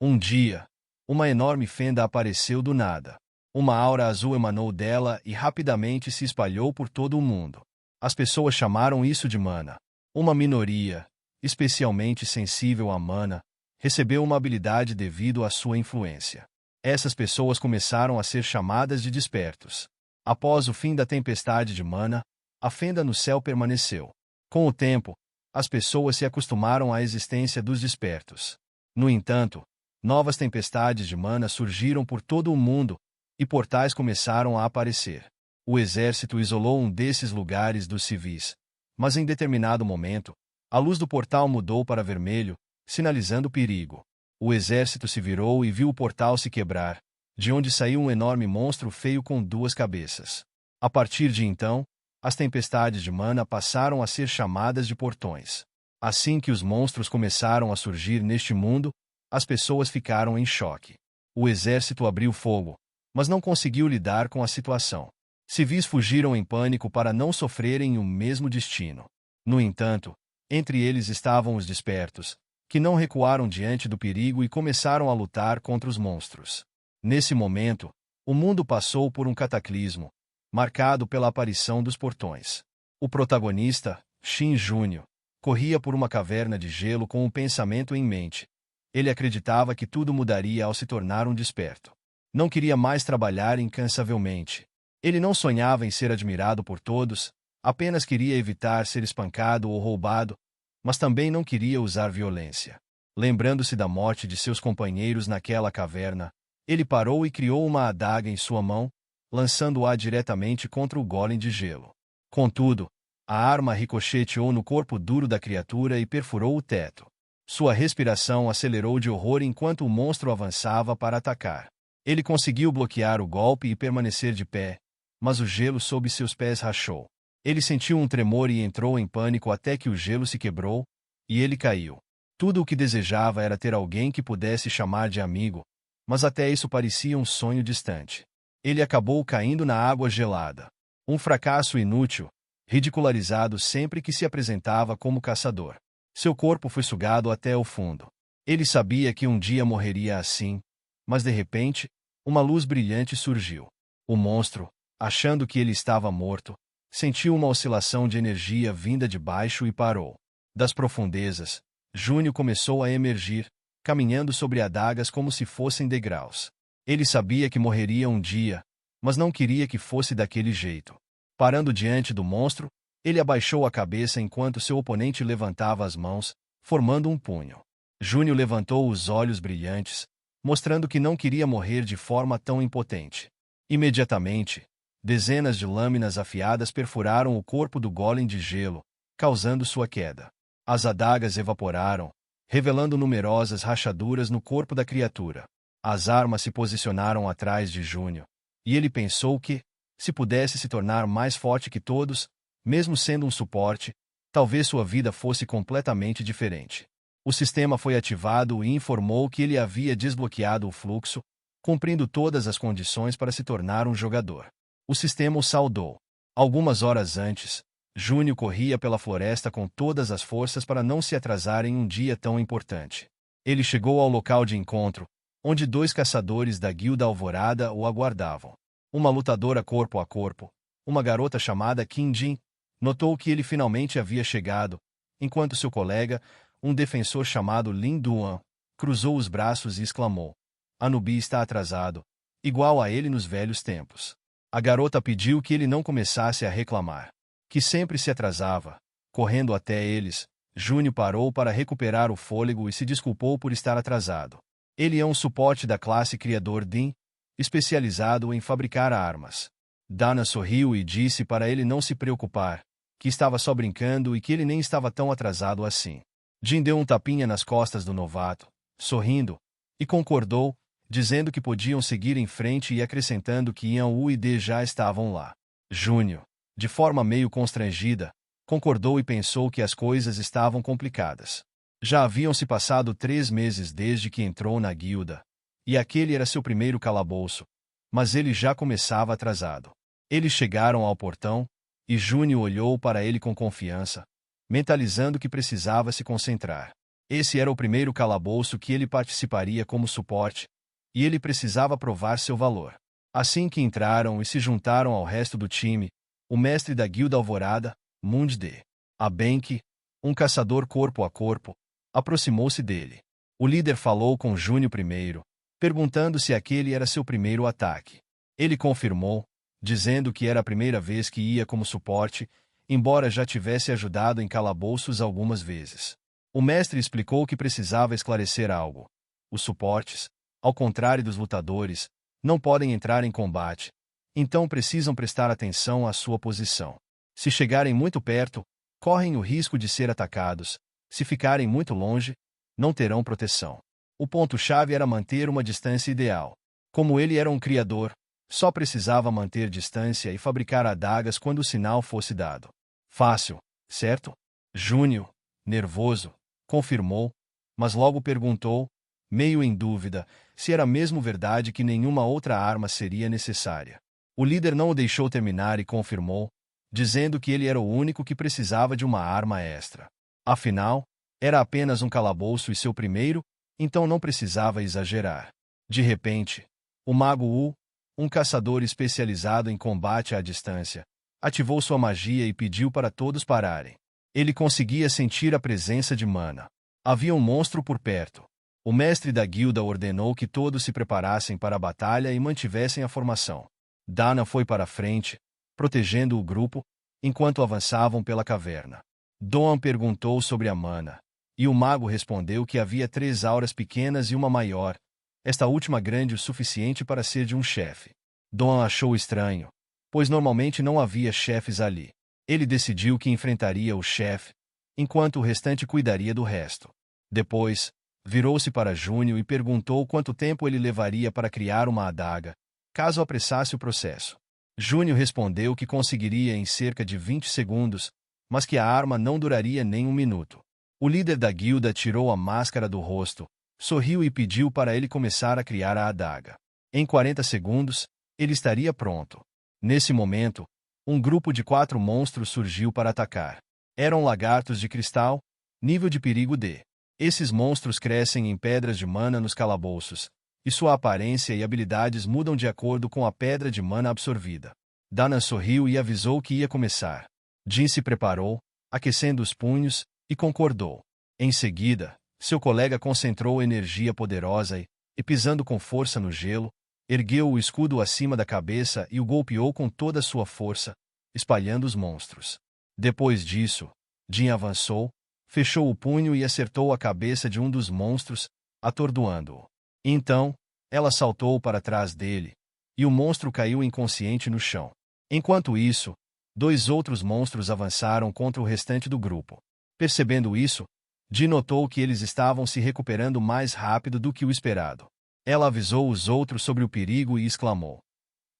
Um dia, uma enorme fenda apareceu do nada. Uma aura azul emanou dela e rapidamente se espalhou por todo o mundo. As pessoas chamaram isso de mana. Uma minoria, especialmente sensível à mana, recebeu uma habilidade devido à sua influência. Essas pessoas começaram a ser chamadas de despertos. Após o fim da tempestade de mana, a fenda no céu permaneceu. Com o tempo, as pessoas se acostumaram à existência dos despertos. No entanto, novas tempestades de mana surgiram por todo o mundo, e portais começaram a aparecer. O exército isolou um desses lugares dos civis, mas em determinado momento, a luz do portal mudou para vermelho, sinalizando perigo. O exército se virou e viu o portal se quebrar, de onde saiu um enorme monstro feio com duas cabeças. A partir de então, as tempestades de mana passaram a ser chamadas de portões. Assim que os monstros começaram a surgir neste mundo, as pessoas ficaram em choque. O exército abriu fogo, mas não conseguiu lidar com a situação. Civis fugiram em pânico para não sofrerem o mesmo destino. No entanto, entre eles estavam os despertos, que não recuaram diante do perigo e começaram a lutar contra os monstros. Nesse momento, o mundo passou por um cataclismo, marcado pela aparição dos portões. O protagonista, Shin Júnior, corria por uma caverna de gelo com um pensamento em mente. Ele acreditava que tudo mudaria ao se tornar um desperto. Não queria mais trabalhar incansavelmente. Ele não sonhava em ser admirado por todos, apenas queria evitar ser espancado ou roubado, mas também não queria usar violência. Lembrando-se da morte de seus companheiros naquela caverna, ele parou e criou uma adaga em sua mão, lançando-a diretamente contra o golem de gelo. Contudo, a arma ricocheteou no corpo duro da criatura e perfurou o teto. Sua respiração acelerou de horror enquanto o monstro avançava para atacar. Ele conseguiu bloquear o golpe e permanecer de pé, mas o gelo sob seus pés rachou. Ele sentiu um tremor e entrou em pânico até que o gelo se quebrou, e ele caiu. Tudo o que desejava era ter alguém que pudesse chamar de amigo, mas até isso parecia um sonho distante. Ele acabou caindo na água gelada. Um fracasso inútil, ridicularizado sempre que se apresentava como caçador. Seu corpo foi sugado até o fundo. Ele sabia que um dia morreria assim, mas de repente, uma luz brilhante surgiu. O monstro, achando que ele estava morto, sentiu uma oscilação de energia vinda de baixo e parou. Das profundezas, Júnior começou a emergir, caminhando sobre adagas como se fossem degraus. Ele sabia que morreria um dia, mas não queria que fosse daquele jeito. Parando diante do monstro, ele abaixou a cabeça enquanto seu oponente levantava as mãos, formando um punho. Júnior levantou os olhos brilhantes, mostrando que não queria morrer de forma tão impotente. Imediatamente, dezenas de lâminas afiadas perfuraram o corpo do golem de gelo, causando sua queda. As adagas evaporaram, revelando numerosas rachaduras no corpo da criatura. As armas se posicionaram atrás de Júnior, e ele pensou que, se pudesse se tornar mais forte que todos, mesmo sendo um suporte, talvez sua vida fosse completamente diferente. O sistema foi ativado e informou que ele havia desbloqueado o fluxo, cumprindo todas as condições para se tornar um jogador. O sistema o saudou. Algumas horas antes, Júnior corria pela floresta com todas as forças para não se atrasar em um dia tão importante. Ele chegou ao local de encontro, onde dois caçadores da Guilda Alvorada o aguardavam. Uma lutadora corpo a corpo, uma garota chamada Kim Jin, notou que ele finalmente havia chegado, enquanto seu colega, um defensor chamado Lin Duan, cruzou os braços e exclamou: "Anubi está atrasado, igual a ele nos velhos tempos." A garota pediu que ele não começasse a reclamar, que sempre se atrasava. Correndo até eles, Júnior parou para recuperar o fôlego e se desculpou por estar atrasado. Ele é um suporte da classe Criador Din, especializado em fabricar armas. Dana sorriu e disse para ele não se preocupar, que estava só brincando e que ele nem estava tão atrasado assim. Jin deu um tapinha nas costas do novato, sorrindo, e concordou, dizendo que podiam seguir em frente e acrescentando que Yan Wu e D já estavam lá. Júnior, de forma meio constrangida, concordou e pensou que as coisas estavam complicadas. Já haviam se passado 3 meses desde que entrou na guilda, e aquele era seu primeiro calabouço, mas ele já começava atrasado. Eles chegaram ao portão, e Júnior olhou para ele com confiança, mentalizando que precisava se concentrar. Esse era o primeiro calabouço que ele participaria como suporte, e ele precisava provar seu valor. Assim que entraram e se juntaram ao resto do time, o mestre da guilda Alvorada, Mund D. Abenk, um caçador corpo a corpo, aproximou-se dele. O líder falou com Júnior primeiro, perguntando se aquele era seu primeiro ataque. Ele confirmou, dizendo que era a primeira vez que ia como suporte, embora já tivesse ajudado em calabouços algumas vezes. O mestre explicou que precisava esclarecer algo. Os suportes, ao contrário dos lutadores, não podem entrar em combate, então precisam prestar atenção à sua posição. Se chegarem muito perto, correm o risco de ser atacados. Se ficarem muito longe, não terão proteção. O ponto-chave era manter uma distância ideal. Como ele era um criador, só precisava manter distância e fabricar adagas quando o sinal fosse dado. Fácil, certo? Júnior, nervoso, confirmou, mas logo perguntou, meio em dúvida, se era mesmo verdade que nenhuma outra arma seria necessária. O líder não o deixou terminar e confirmou, dizendo que ele era o único que precisava de uma arma extra. Afinal, era apenas um calabouço e seu primeiro, então não precisava exagerar. De repente, o Mago U, um caçador especializado em combate à distância, ativou sua magia e pediu para todos pararem. Ele conseguia sentir a presença de mana. Havia um monstro por perto. O mestre da guilda ordenou que todos se preparassem para a batalha e mantivessem a formação. Dana foi para a frente, protegendo o grupo, enquanto avançavam pela caverna. Doan perguntou sobre a mana, e o mago respondeu que havia 3 auras pequenas e uma maior, esta última grande o suficiente para ser de um chefe. Doan achou estranho, pois normalmente não havia chefes ali. Ele decidiu que enfrentaria o chefe, enquanto o restante cuidaria do resto. Depois, virou-se para Júnior e perguntou quanto tempo ele levaria para criar uma adaga, caso apressasse o processo. Júnior respondeu que conseguiria em cerca de 20 segundos, mas que a arma não duraria nem 1 minuto. O líder da guilda tirou a máscara do rosto, sorriu e pediu para ele começar a criar a adaga. Em 40 segundos, ele estaria pronto. Nesse momento, um grupo de 4 monstros surgiu para atacar. Eram lagartos de cristal, nível de perigo D. Esses monstros crescem em pedras de mana nos calabouços, e sua aparência e habilidades mudam de acordo com a pedra de mana absorvida. Dana sorriu e avisou que ia começar. Jin se preparou, aquecendo os punhos, e concordou. Em seguida, seu colega concentrou energia poderosa e, pisando com força no gelo, ergueu o escudo acima da cabeça e o golpeou com toda a sua força, espalhando os monstros. Depois disso, Jin avançou, fechou o punho e acertou a cabeça de um dos monstros, atordoando-o. Então, ela saltou para trás dele, e o monstro caiu inconsciente no chão. Enquanto isso, 2 outros monstros avançaram contra o restante do grupo. Percebendo isso, Jin notou que eles estavam se recuperando mais rápido do que o esperado. Ela avisou os outros sobre o perigo e exclamou: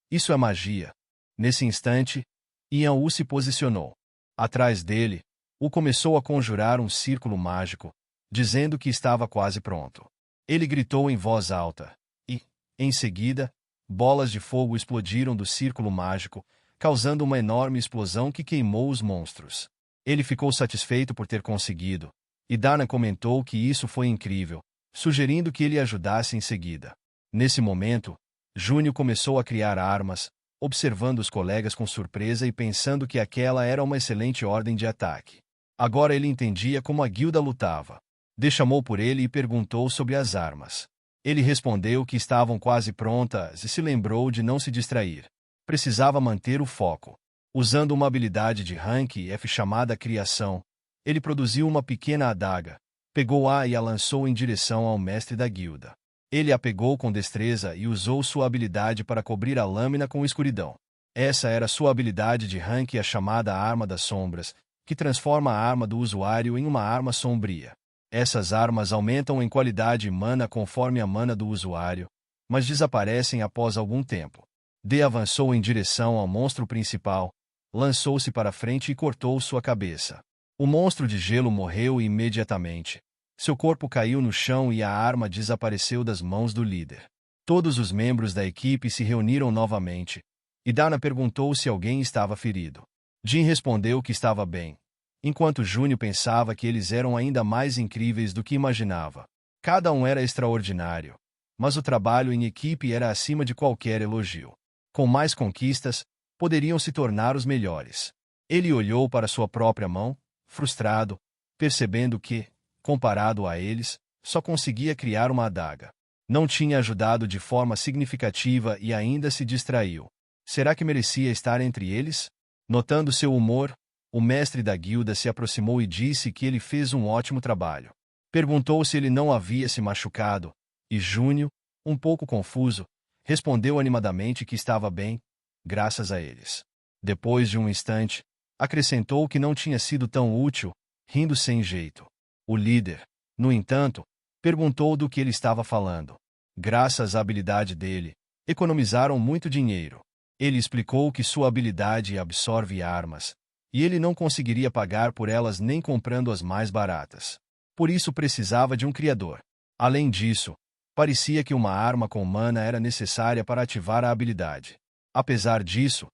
"Isso é magia." Nesse instante, Ian Wu se posicionou. Atrás dele, Wu começou a conjurar um círculo mágico, dizendo que estava quase pronto. Ele gritou em voz alta, e, em seguida, bolas de fogo explodiram do círculo mágico, causando uma enorme explosão que queimou os monstros. Ele ficou satisfeito por ter conseguido, e Dana comentou que isso foi incrível, sugerindo que ele ajudasse em seguida. Nesse momento, Júnior começou a criar armas, observando os colegas com surpresa e pensando que aquela era uma excelente ordem de ataque. Agora ele entendia como a guilda lutava. D chamou por ele e perguntou sobre as armas. Ele respondeu que estavam quase prontas e se lembrou de não se distrair. Precisava manter o foco. Usando uma habilidade de rank F chamada Criação, ele produziu uma pequena adaga, pegou-a e a lançou em direção ao mestre da guilda. Ele a pegou com destreza e usou sua habilidade para cobrir a lâmina com escuridão. Essa era sua habilidade de rank, a chamada Arma das Sombras, que transforma a arma do usuário em uma arma sombria. Essas armas aumentam em qualidade e mana conforme a mana do usuário, mas desaparecem após algum tempo. D avançou em direção ao monstro principal, lançou-se para frente e cortou sua cabeça. O monstro de gelo morreu imediatamente. Seu corpo caiu no chão e a arma desapareceu das mãos do líder. Todos os membros da equipe se reuniram novamente, e Dana perguntou se alguém estava ferido. Jin respondeu que estava bem, enquanto Júnior pensava que eles eram ainda mais incríveis do que imaginava. Cada um era extraordinário, mas o trabalho em equipe era acima de qualquer elogio. Com mais conquistas, poderiam se tornar os melhores. Ele olhou para sua própria mão, frustrado, percebendo que, comparado a eles, só conseguia criar uma adaga. Não tinha ajudado de forma significativa e ainda se distraiu. Será que merecia estar entre eles? Notando seu humor, o mestre da guilda se aproximou e disse que ele fez um ótimo trabalho. Perguntou se ele não havia se machucado, e Júnior, um pouco confuso, respondeu animadamente que estava bem, graças a eles. Depois de um instante, acrescentou que não tinha sido tão útil, rindo sem jeito. O líder, no entanto, perguntou do que ele estava falando. Graças à habilidade dele, economizaram muito dinheiro. Ele explicou que sua habilidade absorve armas, e ele não conseguiria pagar por elas nem comprando as mais baratas. Por isso precisava de um criador. Além disso, parecia que uma arma com mana era necessária para ativar a habilidade. Apesar disso,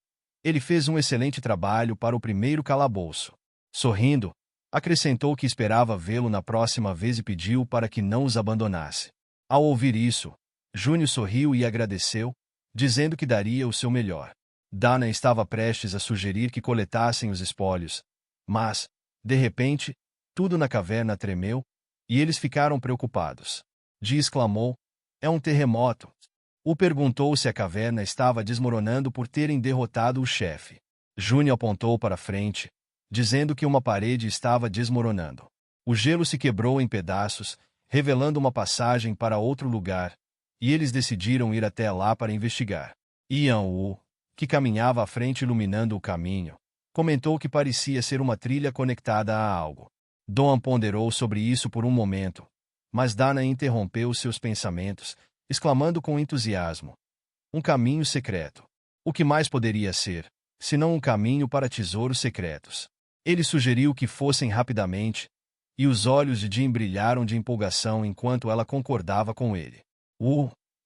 ele fez um excelente trabalho para o primeiro calabouço. Sorrindo, acrescentou que esperava vê-lo na próxima vez e pediu para que não os abandonasse. Ao ouvir isso, Júnior sorriu e agradeceu, dizendo que daria o seu melhor. Dana estava prestes a sugerir que coletassem os espólios, mas, de repente, tudo na caverna tremeu, e eles ficaram preocupados. Di exclamou: "É um terremoto." O perguntou se a caverna estava desmoronando por terem derrotado o chefe. Júnior apontou para frente, dizendo que uma parede estava desmoronando. O gelo se quebrou em pedaços, revelando uma passagem para outro lugar, e eles decidiram ir até lá para investigar. Ian Wu, que caminhava à frente iluminando o caminho, comentou que parecia ser uma trilha conectada a algo. Doan ponderou sobre isso por um momento, mas Dana interrompeu seus pensamentos, exclamando com entusiasmo: "Um caminho secreto. O que mais poderia ser, senão um caminho para tesouros secretos?" Ele sugeriu que fossem rapidamente, e os olhos de Jim brilharam de empolgação enquanto ela concordava com ele.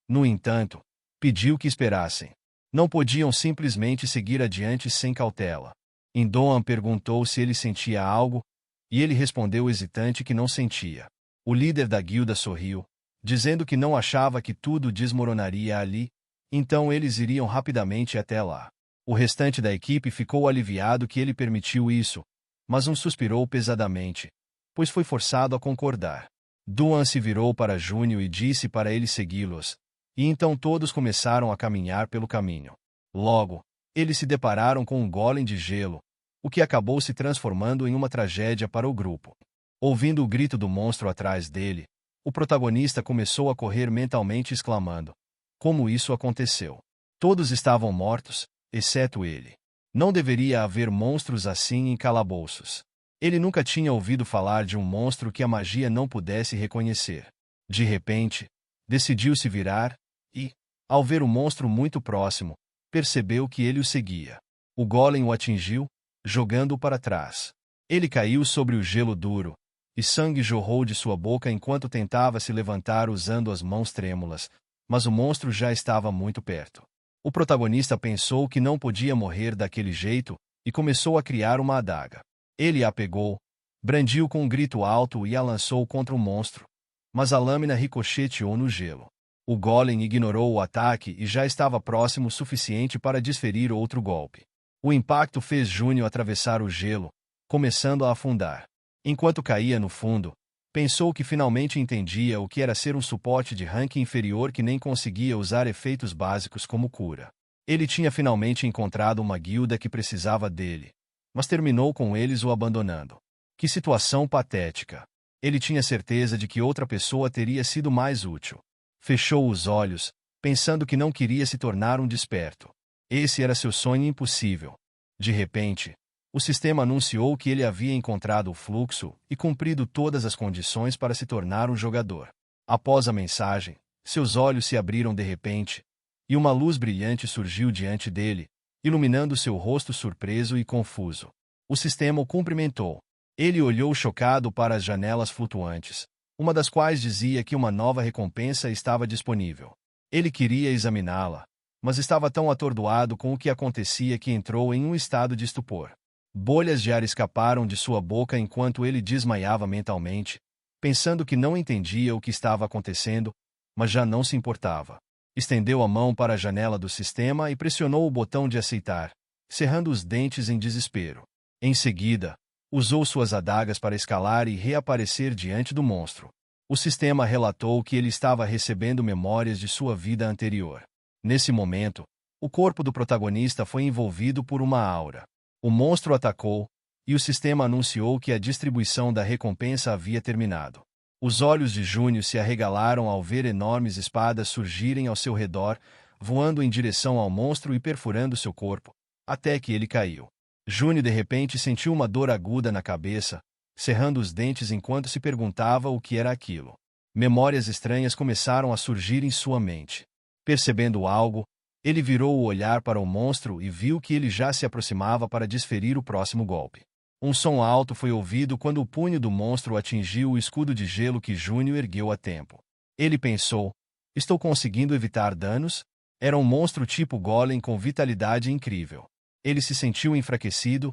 No entanto, pediu que esperassem. Não podiam simplesmente seguir adiante sem cautela. Doan perguntou se ele sentia algo, e ele respondeu hesitante que não sentia. O líder da guilda sorriu, dizendo que não achava que tudo desmoronaria ali, então eles iriam rapidamente até lá. O restante da equipe ficou aliviado que ele permitiu isso, mas suspirou pesadamente, pois foi forçado a concordar. Doan se virou para Júnior e disse para ele segui-los, e então todos começaram a caminhar pelo caminho. Logo, eles se depararam com um golem de gelo, o que acabou se transformando em uma tragédia para o grupo. Ouvindo o grito do monstro atrás dele, o protagonista começou a correr mentalmente exclamando: "Como isso aconteceu? Todos estavam mortos, exceto ele. Não deveria haver monstros assim em calabouços." Ele nunca tinha ouvido falar de um monstro que a magia não pudesse reconhecer. De repente, decidiu se virar e, ao ver o monstro muito próximo, percebeu que ele o seguia. O golem o atingiu, jogando-o para trás. Ele caiu sobre o gelo duro, e sangue jorrou de sua boca enquanto tentava se levantar usando as mãos trêmulas, mas o monstro já estava muito perto. O protagonista pensou que não podia morrer daquele jeito e começou a criar uma adaga. Ele a pegou, brandiu com um grito alto e a lançou contra o monstro, mas a lâmina ricocheteou no gelo. O golem ignorou o ataque e já estava próximo o suficiente para desferir outro golpe. O impacto fez Júnior atravessar o gelo, começando a afundar. Enquanto caía no fundo, pensou que finalmente entendia o que era ser um suporte de ranking inferior que nem conseguia usar efeitos básicos como cura. Ele tinha finalmente encontrado uma guilda que precisava dele, mas terminou com eles o abandonando. Que situação patética! Ele tinha certeza de que outra pessoa teria sido mais útil. Fechou os olhos, pensando que não queria se tornar um desperto. Esse era seu sonho impossível. De repente, o sistema anunciou que ele havia encontrado o fluxo e cumprido todas as condições para se tornar um jogador. Após a mensagem, seus olhos se abriram de repente, e uma luz brilhante surgiu diante dele, iluminando seu rosto surpreso e confuso. O sistema o cumprimentou. Ele olhou chocado para as janelas flutuantes, uma das quais dizia que uma nova recompensa estava disponível. Ele queria examiná-la, mas estava tão atordoado com o que acontecia que entrou em um estado de estupor. Bolhas de ar escaparam de sua boca enquanto ele desmaiava mentalmente, pensando que não entendia o que estava acontecendo, mas já não se importava. Estendeu a mão para a janela do sistema e pressionou o botão de aceitar, cerrando os dentes em desespero. Em seguida, usou suas adagas para escalar e reaparecer diante do monstro. O sistema relatou que ele estava recebendo memórias de sua vida anterior. Nesse momento, o corpo do protagonista foi envolvido por uma aura. O monstro atacou, e o sistema anunciou que a distribuição da recompensa havia terminado. Os olhos de Júnior se arregalaram ao ver enormes espadas surgirem ao seu redor, voando em direção ao monstro e perfurando seu corpo, até que ele caiu. Júnior de repente sentiu uma dor aguda na cabeça, cerrando os dentes enquanto se perguntava o que era aquilo. Memórias estranhas começaram a surgir em sua mente. Percebendo algo, ele virou o olhar para o monstro e viu que ele já se aproximava para desferir o próximo golpe. Um som alto foi ouvido quando o punho do monstro atingiu o escudo de gelo que Júnior ergueu a tempo. Ele pensou: estou conseguindo evitar danos? Era um monstro tipo golem com vitalidade incrível. Ele se sentiu enfraquecido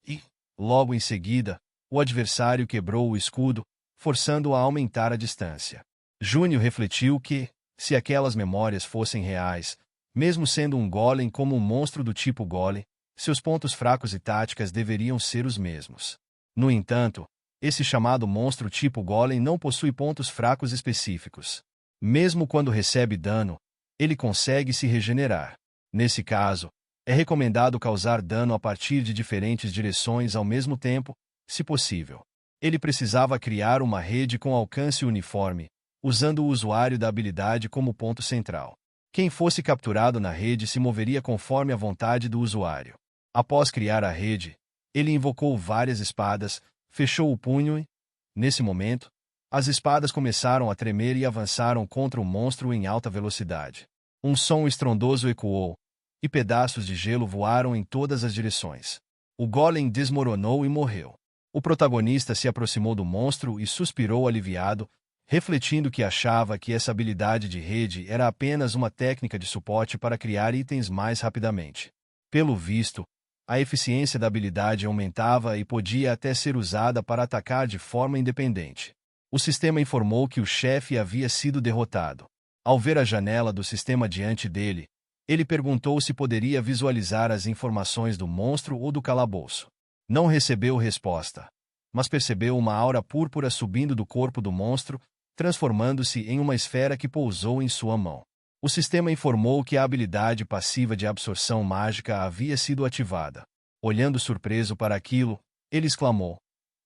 e, logo em seguida, o adversário quebrou o escudo, forçando-o a aumentar a distância. Júnior refletiu que, se aquelas memórias fossem reais, mesmo sendo um golem como um monstro do tipo golem, seus pontos fracos e táticas deveriam ser os mesmos. No entanto, esse chamado monstro tipo golem não possui pontos fracos específicos. Mesmo quando recebe dano, ele consegue se regenerar. Nesse caso, é recomendado causar dano a partir de diferentes direções ao mesmo tempo, se possível. Ele precisava criar uma rede com alcance uniforme, usando o usuário da habilidade como ponto central. Quem fosse capturado na rede se moveria conforme a vontade do usuário. Após criar a rede, ele invocou várias espadas, fechou o punho e, nesse momento, as espadas começaram a tremer e avançaram contra o monstro em alta velocidade. Um som estrondoso ecoou, e pedaços de gelo voaram em todas as direções. O golem desmoronou e morreu. O protagonista se aproximou do monstro e suspirou aliviado, refletindo que achava que essa habilidade de rede era apenas uma técnica de suporte para criar itens mais rapidamente. Pelo visto, a eficiência da habilidade aumentava e podia até ser usada para atacar de forma independente. O sistema informou que o chefe havia sido derrotado. Ao ver a janela do sistema diante dele, ele perguntou se poderia visualizar as informações do monstro ou do calabouço. Não recebeu resposta, mas percebeu uma aura púrpura subindo do corpo do monstro, transformando-se em uma esfera que pousou em sua mão. O sistema informou que a habilidade passiva de absorção mágica havia sido ativada. Olhando surpreso para aquilo, ele exclamou: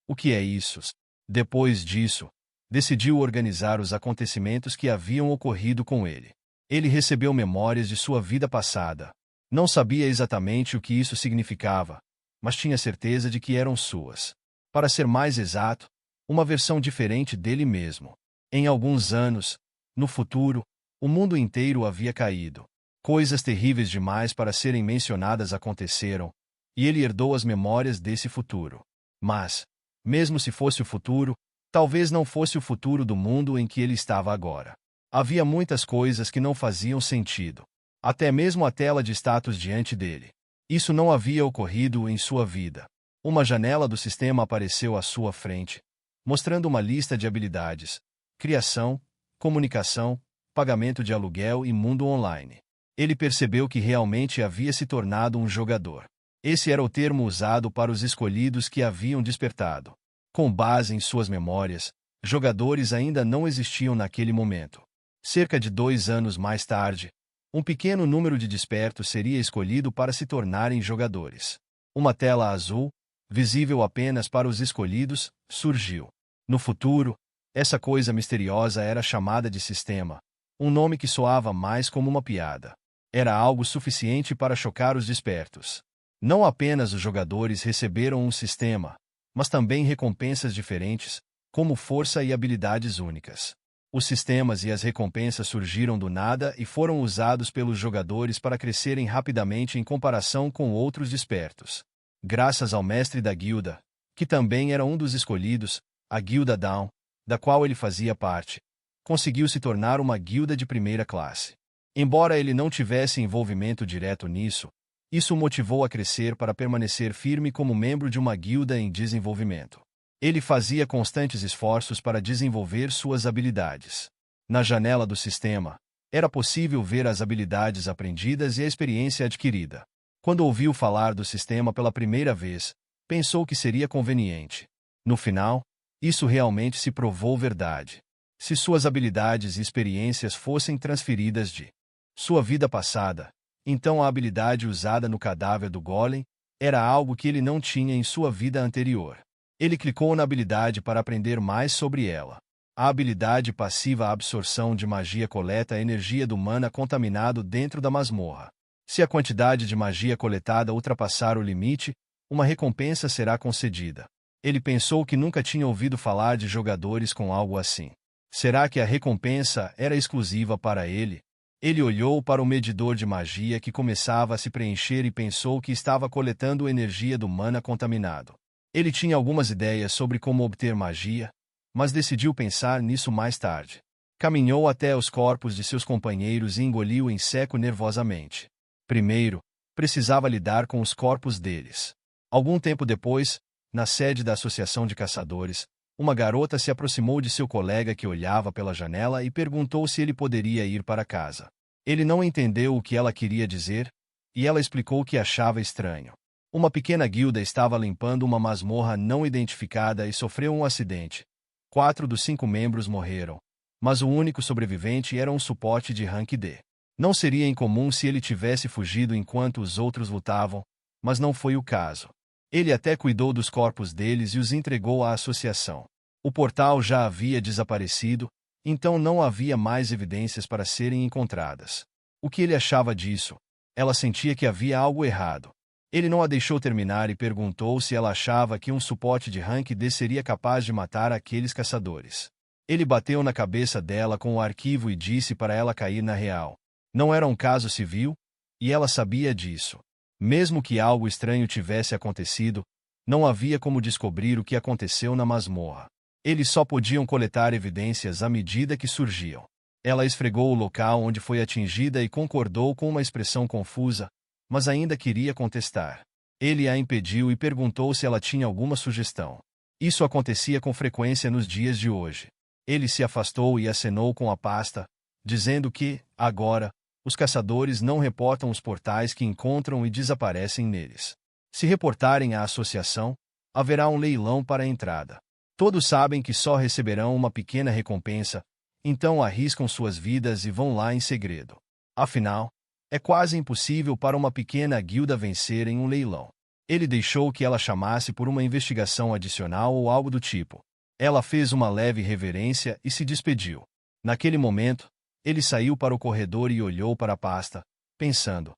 "O que é isso?" Depois disso, decidiu organizar os acontecimentos que haviam ocorrido com ele. Ele recebeu memórias de sua vida passada. Não sabia exatamente o que isso significava, mas tinha certeza de que eram suas. Para ser mais exato, uma versão diferente dele mesmo. Em alguns anos, no futuro, o mundo inteiro havia caído. Coisas terríveis demais para serem mencionadas aconteceram, e ele herdou as memórias desse futuro. Mas, mesmo se fosse o futuro, talvez não fosse o futuro do mundo em que ele estava agora. Havia muitas coisas que não faziam sentido. Até mesmo a tela de status diante dele. Isso não havia ocorrido em sua vida. Uma janela do sistema apareceu à sua frente, mostrando uma lista de habilidades: criação, comunicação, pagamento de aluguel e mundo online. Ele percebeu que realmente havia se tornado um jogador. Esse era o termo usado para os escolhidos que haviam despertado. Com base em suas memórias, jogadores ainda não existiam naquele momento. Cerca de 2 anos mais tarde, um pequeno número de despertos seria escolhido para se tornarem jogadores. Uma tela azul, visível apenas para os escolhidos, surgiu. No futuro, essa coisa misteriosa era chamada de sistema, um nome que soava mais como uma piada. Era algo suficiente para chocar os despertos. Não apenas os jogadores receberam um sistema, mas também recompensas diferentes, como força e habilidades únicas. Os sistemas e as recompensas surgiram do nada e foram usados pelos jogadores para crescerem rapidamente em comparação com outros despertos. Graças ao mestre da guilda, que também era um dos escolhidos, a Guilda Dawn, da qual ele fazia parte, conseguiu se tornar uma guilda de primeira classe. Embora ele não tivesse envolvimento direto nisso, Isso o motivou a crescer para permanecer firme como membro de uma guilda em desenvolvimento. Ele fazia constantes esforços para desenvolver suas habilidades. Na janela do sistema, era possível ver as habilidades aprendidas e a experiência adquirida. Quando ouviu falar do sistema pela primeira vez, pensou que seria conveniente. No final, isso realmente se provou verdade. Se suas habilidades e experiências fossem transferidas de sua vida passada, então a habilidade usada no cadáver do Golem era algo que ele não tinha em sua vida anterior. Ele clicou na habilidade para aprender mais sobre ela. A habilidade passiva absorção de magia coleta a energia do mana contaminado dentro da masmorra. Se a quantidade de magia coletada ultrapassar o limite, uma recompensa será concedida. Ele pensou que nunca tinha ouvido falar de jogadores com algo assim. Será que a recompensa era exclusiva para ele? Ele olhou para o medidor de magia que começava a se preencher e pensou que estava coletando energia do mana contaminado. Ele tinha algumas ideias sobre como obter magia, mas decidiu pensar nisso mais tarde. Caminhou até os corpos de seus companheiros e engoliu em seco nervosamente. Primeiro, precisava lidar com os corpos deles. Algum tempo depois, na sede da Associação de Caçadores, uma garota se aproximou de seu colega que olhava pela janela e perguntou se ele poderia ir para casa. Ele não entendeu o que ela queria dizer, e ela explicou que achava estranho. Uma pequena guilda estava limpando uma masmorra não identificada e sofreu um acidente. 4 dos 5 membros morreram, mas o único sobrevivente era um suporte de rank D. Não seria incomum se ele tivesse fugido enquanto os outros lutavam, mas não foi o caso. Ele até cuidou dos corpos deles e os entregou à associação. O portal já havia desaparecido, então não havia mais evidências para serem encontradas. O que ele achava disso? Ela sentia que havia algo errado. Ele não a deixou terminar e perguntou se ela achava que um suporte de rank D seria capaz de matar aqueles caçadores. Ele bateu na cabeça dela com o arquivo e disse para ela cair na real. Não era um caso civil, e ela sabia disso. Mesmo que algo estranho tivesse acontecido, não havia como descobrir o que aconteceu na masmorra. Eles só podiam coletar evidências à medida que surgiam. Ela esfregou o local onde foi atingida e concordou com uma expressão confusa, mas ainda queria contestar. Ele a impediu e perguntou se ela tinha alguma sugestão. Isso acontecia com frequência nos dias de hoje. Ele se afastou e acenou com a pasta, dizendo que, agora, os caçadores não reportam os portais que encontram e desaparecem neles. Se reportarem à associação, haverá um leilão para a entrada. Todos sabem que só receberão uma pequena recompensa, então arriscam suas vidas e vão lá em segredo. Afinal, é quase impossível para uma pequena guilda vencer em um leilão. Ele deixou que ela chamasse por uma investigação adicional ou algo do tipo. Ela fez uma leve reverência e se despediu. Naquele momento, ele saiu para o corredor e olhou para a pasta, pensando.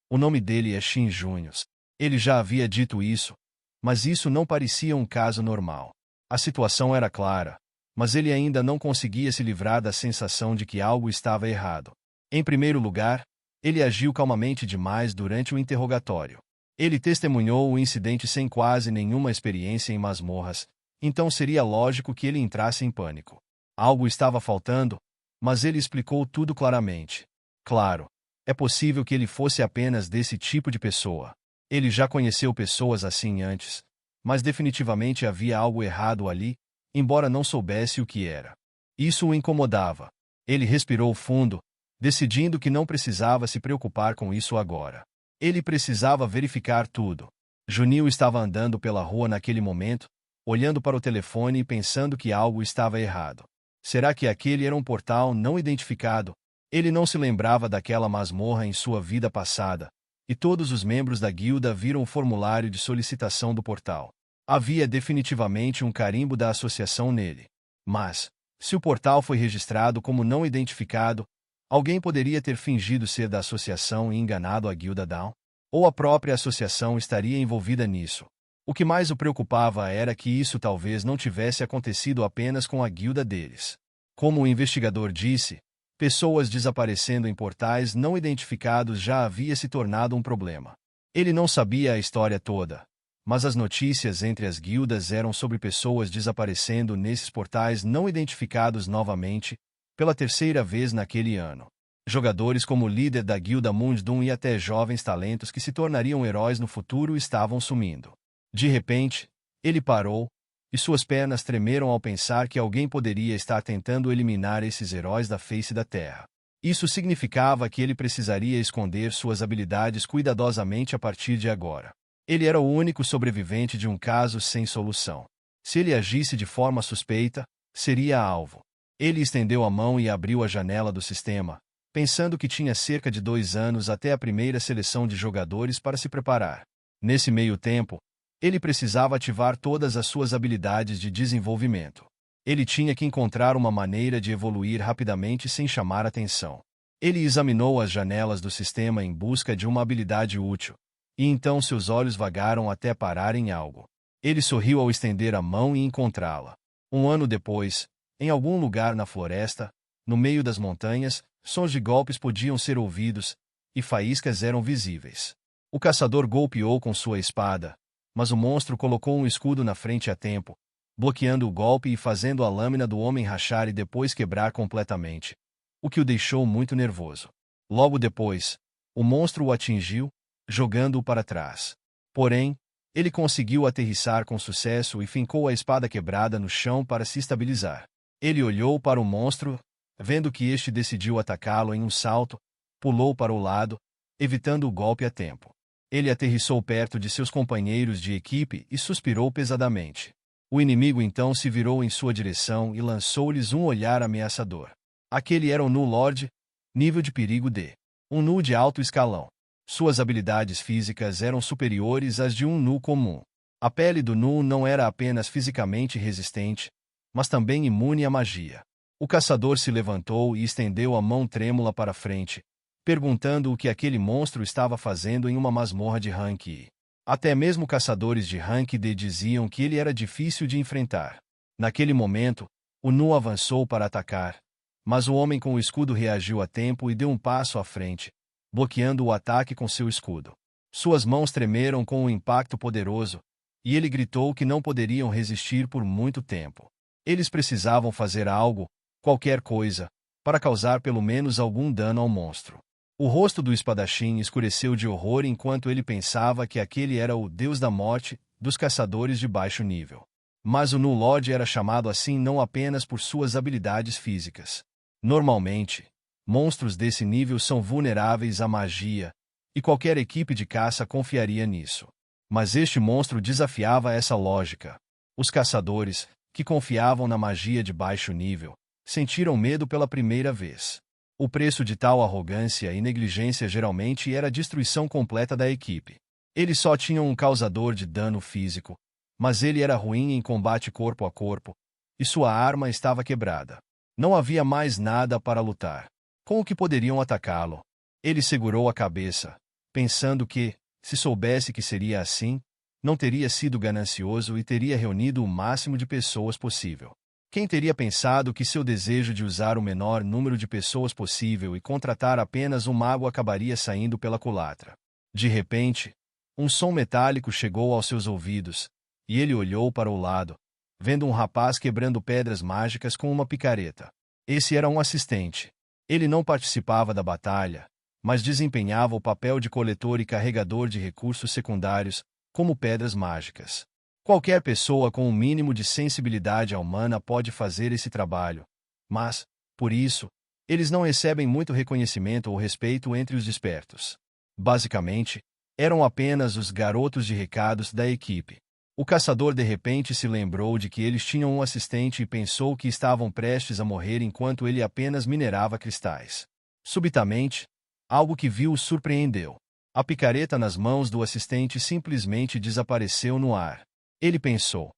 O nome dele é Shin Junius. Ele já havia dito isso, mas isso não parecia um caso normal. A situação era clara, mas ele ainda não conseguia se livrar da sensação de que algo estava errado. Em primeiro lugar, ele agiu calmamente demais durante o interrogatório. Ele testemunhou o incidente sem quase nenhuma experiência em masmorras, então seria lógico que ele entrasse em pânico. Algo estava faltando, mas ele explicou tudo claramente. Claro, é possível que ele fosse apenas desse tipo de pessoa. Ele já conheceu pessoas assim antes, mas definitivamente havia algo errado ali, embora não soubesse o que era. Isso o incomodava. Ele respirou fundo, decidindo que não precisava se preocupar com isso agora. Ele precisava verificar tudo. Junil estava andando pela rua naquele momento, olhando para o telefone e pensando que algo estava errado. Será que aquele era um portal não identificado? Ele não se lembrava daquela masmorra em sua vida passada, e todos os membros da guilda viram o formulário de solicitação do portal. Havia definitivamente um carimbo da associação nele. Mas, se o portal foi registrado como não identificado, alguém poderia ter fingido ser da associação e enganado a guilda Dawn? Ou a própria associação estaria envolvida nisso? O que mais o preocupava era que isso talvez não tivesse acontecido apenas com a guilda deles. Como o investigador disse, pessoas desaparecendo em portais não identificados já havia se tornado um problema. Ele não sabia a história toda, mas as notícias entre as guildas eram sobre pessoas desaparecendo nesses portais não identificados novamente, pela terceira vez naquele ano. Jogadores como o líder da guilda Mundum e até jovens talentos que se tornariam heróis no futuro estavam sumindo. De repente, ele parou, e suas pernas tremeram ao pensar que alguém poderia estar tentando eliminar esses heróis da face da Terra. Isso significava que ele precisaria esconder suas habilidades cuidadosamente a partir de agora. Ele era o único sobrevivente de um caso sem solução. Se ele agisse de forma suspeita, seria alvo. Ele estendeu a mão e abriu a janela do sistema, pensando que tinha cerca de 2 anos até a primeira seleção de jogadores para se preparar. Nesse meio tempo, ele precisava ativar todas as suas habilidades de desenvolvimento. Ele tinha que encontrar uma maneira de evoluir rapidamente sem chamar atenção. Ele examinou as janelas do sistema em busca de uma habilidade útil, e então seus olhos vagaram até parar em algo. Ele sorriu ao estender a mão e encontrá-la. 1 ano depois, em algum lugar na floresta, no meio das montanhas, sons de golpes podiam ser ouvidos, e faíscas eram visíveis. O caçador golpeou com sua espada, mas o monstro colocou um escudo na frente a tempo, bloqueando o golpe e fazendo a lâmina do homem rachar e depois quebrar completamente, o que o deixou muito nervoso. Logo depois, o monstro o atingiu, jogando-o para trás. Porém, ele conseguiu aterrissar com sucesso e fincou a espada quebrada no chão para se estabilizar. Ele olhou para o monstro, vendo que este decidiu atacá-lo em um salto, pulou para o lado, evitando o golpe a tempo. Ele aterrissou perto de seus companheiros de equipe e suspirou pesadamente. O inimigo então se virou em sua direção e lançou-lhes um olhar ameaçador. Aquele era o Nu Lord, nível de perigo D. Um Nu de alto escalão. Suas habilidades físicas eram superiores às de um Nu comum. A pele do Nu não era apenas fisicamente resistente, mas também imune à magia. O caçador se levantou e estendeu a mão trêmula para frente, perguntando o que aquele monstro estava fazendo em uma masmorra de rank I. Até mesmo caçadores de rank D diziam que ele era difícil de enfrentar. Naquele momento, o Nu avançou para atacar, mas o homem com o escudo reagiu a tempo e deu um passo à frente, bloqueando o ataque com seu escudo. Suas mãos tremeram com um impacto poderoso, e ele gritou que não poderiam resistir por muito tempo. Eles precisavam fazer algo, qualquer coisa, para causar pelo menos algum dano ao monstro. O rosto do espadachim escureceu de horror enquanto ele pensava que aquele era o deus da morte dos caçadores de baixo nível. Mas o Nu Lord era chamado assim não apenas por suas habilidades físicas. Normalmente, monstros desse nível são vulneráveis à magia, e qualquer equipe de caça confiaria nisso. Mas este monstro desafiava essa lógica. Os caçadores, que confiavam na magia de baixo nível, sentiram medo pela primeira vez. O preço de tal arrogância e negligência geralmente era a destruição completa da equipe. Eles só tinham um causador de dano físico, mas ele era ruim em combate corpo a corpo, e sua arma estava quebrada. Não havia mais nada para lutar. Com o que poderiam atacá-lo? Ele segurou a cabeça, pensando que, se soubesse que seria assim, não teria sido ganancioso e teria reunido o máximo de pessoas possível. Quem teria pensado que seu desejo de usar o menor número de pessoas possível e contratar apenas um mago acabaria saindo pela culatra? De repente, um som metálico chegou aos seus ouvidos, e ele olhou para o lado, vendo um rapaz quebrando pedras mágicas com uma picareta. Esse era um assistente. Ele não participava da batalha, mas desempenhava o papel de coletor e carregador de recursos secundários, como pedras mágicas. Qualquer pessoa com um mínimo de sensibilidade humana pode fazer esse trabalho, mas, por isso, eles não recebem muito reconhecimento ou respeito entre os despertos. Basicamente, eram apenas os garotos de recados da equipe. O caçador de repente se lembrou de que eles tinham um assistente e pensou que estavam prestes a morrer enquanto ele apenas minerava cristais. Subitamente, algo que viu o surpreendeu. A picareta nas mãos do assistente simplesmente desapareceu no ar. Ele pensou: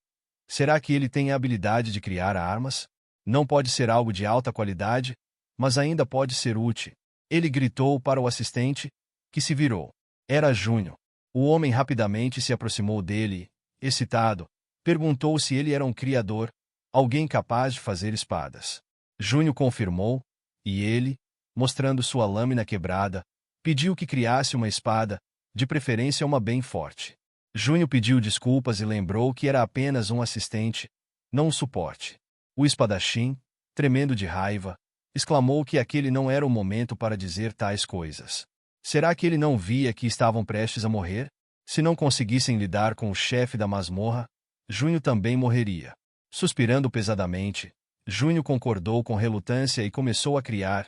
será que ele tem a habilidade de criar armas? Não pode ser algo de alta qualidade, mas ainda pode ser útil. Ele gritou para o assistente, que se virou. Era Júnior. O homem rapidamente se aproximou dele e, excitado, perguntou se ele era um criador, alguém capaz de fazer espadas. Júnior confirmou, e ele, mostrando sua lâmina quebrada, pediu que criasse uma espada, de preferência uma bem forte. Júnior pediu desculpas e lembrou que era apenas um assistente, não um suporte. O espadachim, tremendo de raiva, exclamou que aquele não era o momento para dizer tais coisas. Será que ele não via que estavam prestes a morrer? Se não conseguissem lidar com o chefe da masmorra, Junho também morreria. Suspirando pesadamente, Junho concordou com relutância e começou a criar,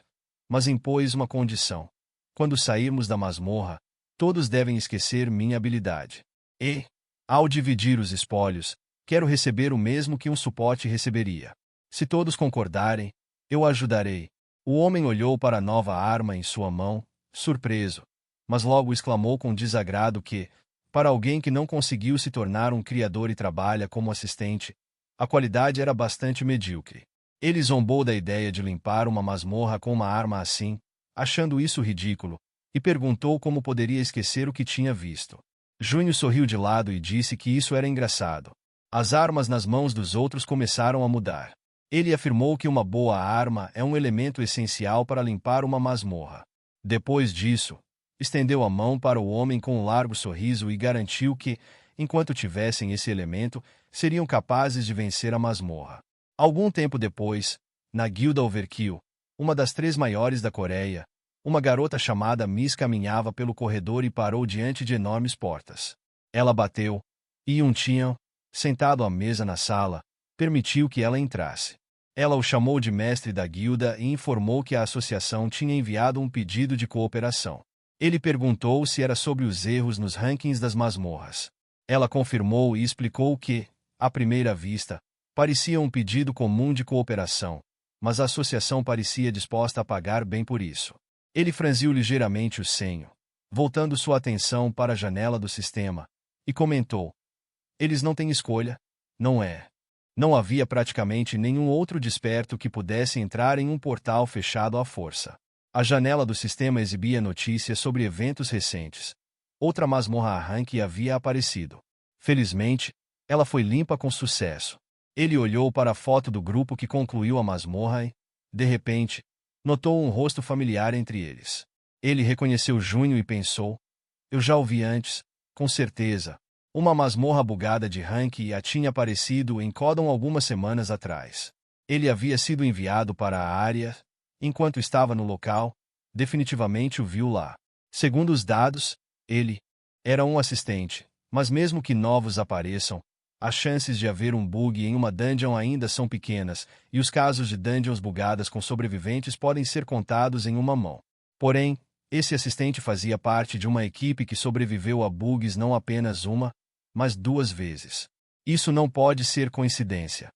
mas impôs uma condição. Quando sairmos da masmorra, todos devem esquecer minha habilidade. E, ao dividir os espólios, quero receber o mesmo que um suporte receberia. Se todos concordarem, eu ajudarei. O homem olhou para a nova arma em sua mão, surpreso, mas logo exclamou com desagrado que, para alguém que não conseguiu se tornar um criador e trabalha como assistente, a qualidade era bastante medíocre. Ele zombou da ideia de limpar uma masmorra com uma arma assim, achando isso ridículo, e perguntou como poderia esquecer o que tinha visto. Junho sorriu de lado e disse que isso era engraçado. As armas nas mãos dos outros começaram a mudar. Ele afirmou que uma boa arma é um elemento essencial para limpar uma masmorra. Depois disso, estendeu a mão para o homem com um largo sorriso e garantiu que, enquanto tivessem esse elemento, seriam capazes de vencer a masmorra. Algum tempo depois, na Guilda Overkill, uma das 3 maiores da Coreia, uma garota chamada Miss caminhava pelo corredor e parou diante de enormes portas. Ela bateu, e Tian, sentado à mesa na sala, permitiu que ela entrasse. Ela o chamou de mestre da guilda e informou que a associação tinha enviado um pedido de cooperação. Ele perguntou se era sobre os erros nos rankings das masmorras. Ela confirmou e explicou que, à primeira vista, parecia um pedido comum de cooperação, mas a associação parecia disposta a pagar bem por isso. Ele franziu ligeiramente o senho, voltando sua atenção para a janela do sistema, e comentou: eles não têm escolha, não é? Não havia praticamente nenhum outro desperto que pudesse entrar em um portal fechado à força. A janela do sistema exibia notícias sobre eventos recentes. Outra masmorra rank havia aparecido. Felizmente, ela foi limpa com sucesso. Ele olhou para a foto do grupo que concluiu a masmorra e, de repente, notou um rosto familiar entre eles. Ele reconheceu Junho e pensou: eu já o vi antes, com certeza. Uma masmorra bugada de rank a tinha aparecido em Codon algumas semanas atrás. Ele havia sido enviado para a área. Enquanto estava no local, definitivamente o viu lá. Segundo os dados, ele era um assistente, mas mesmo que novos apareçam, as chances de haver um bug em uma dungeon ainda são pequenas, e os casos de dungeons bugadas com sobreviventes podem ser contados em uma mão. Porém, esse assistente fazia parte de uma equipe que sobreviveu a bugs não apenas uma, mas 2 vezes. Isso não pode ser coincidência.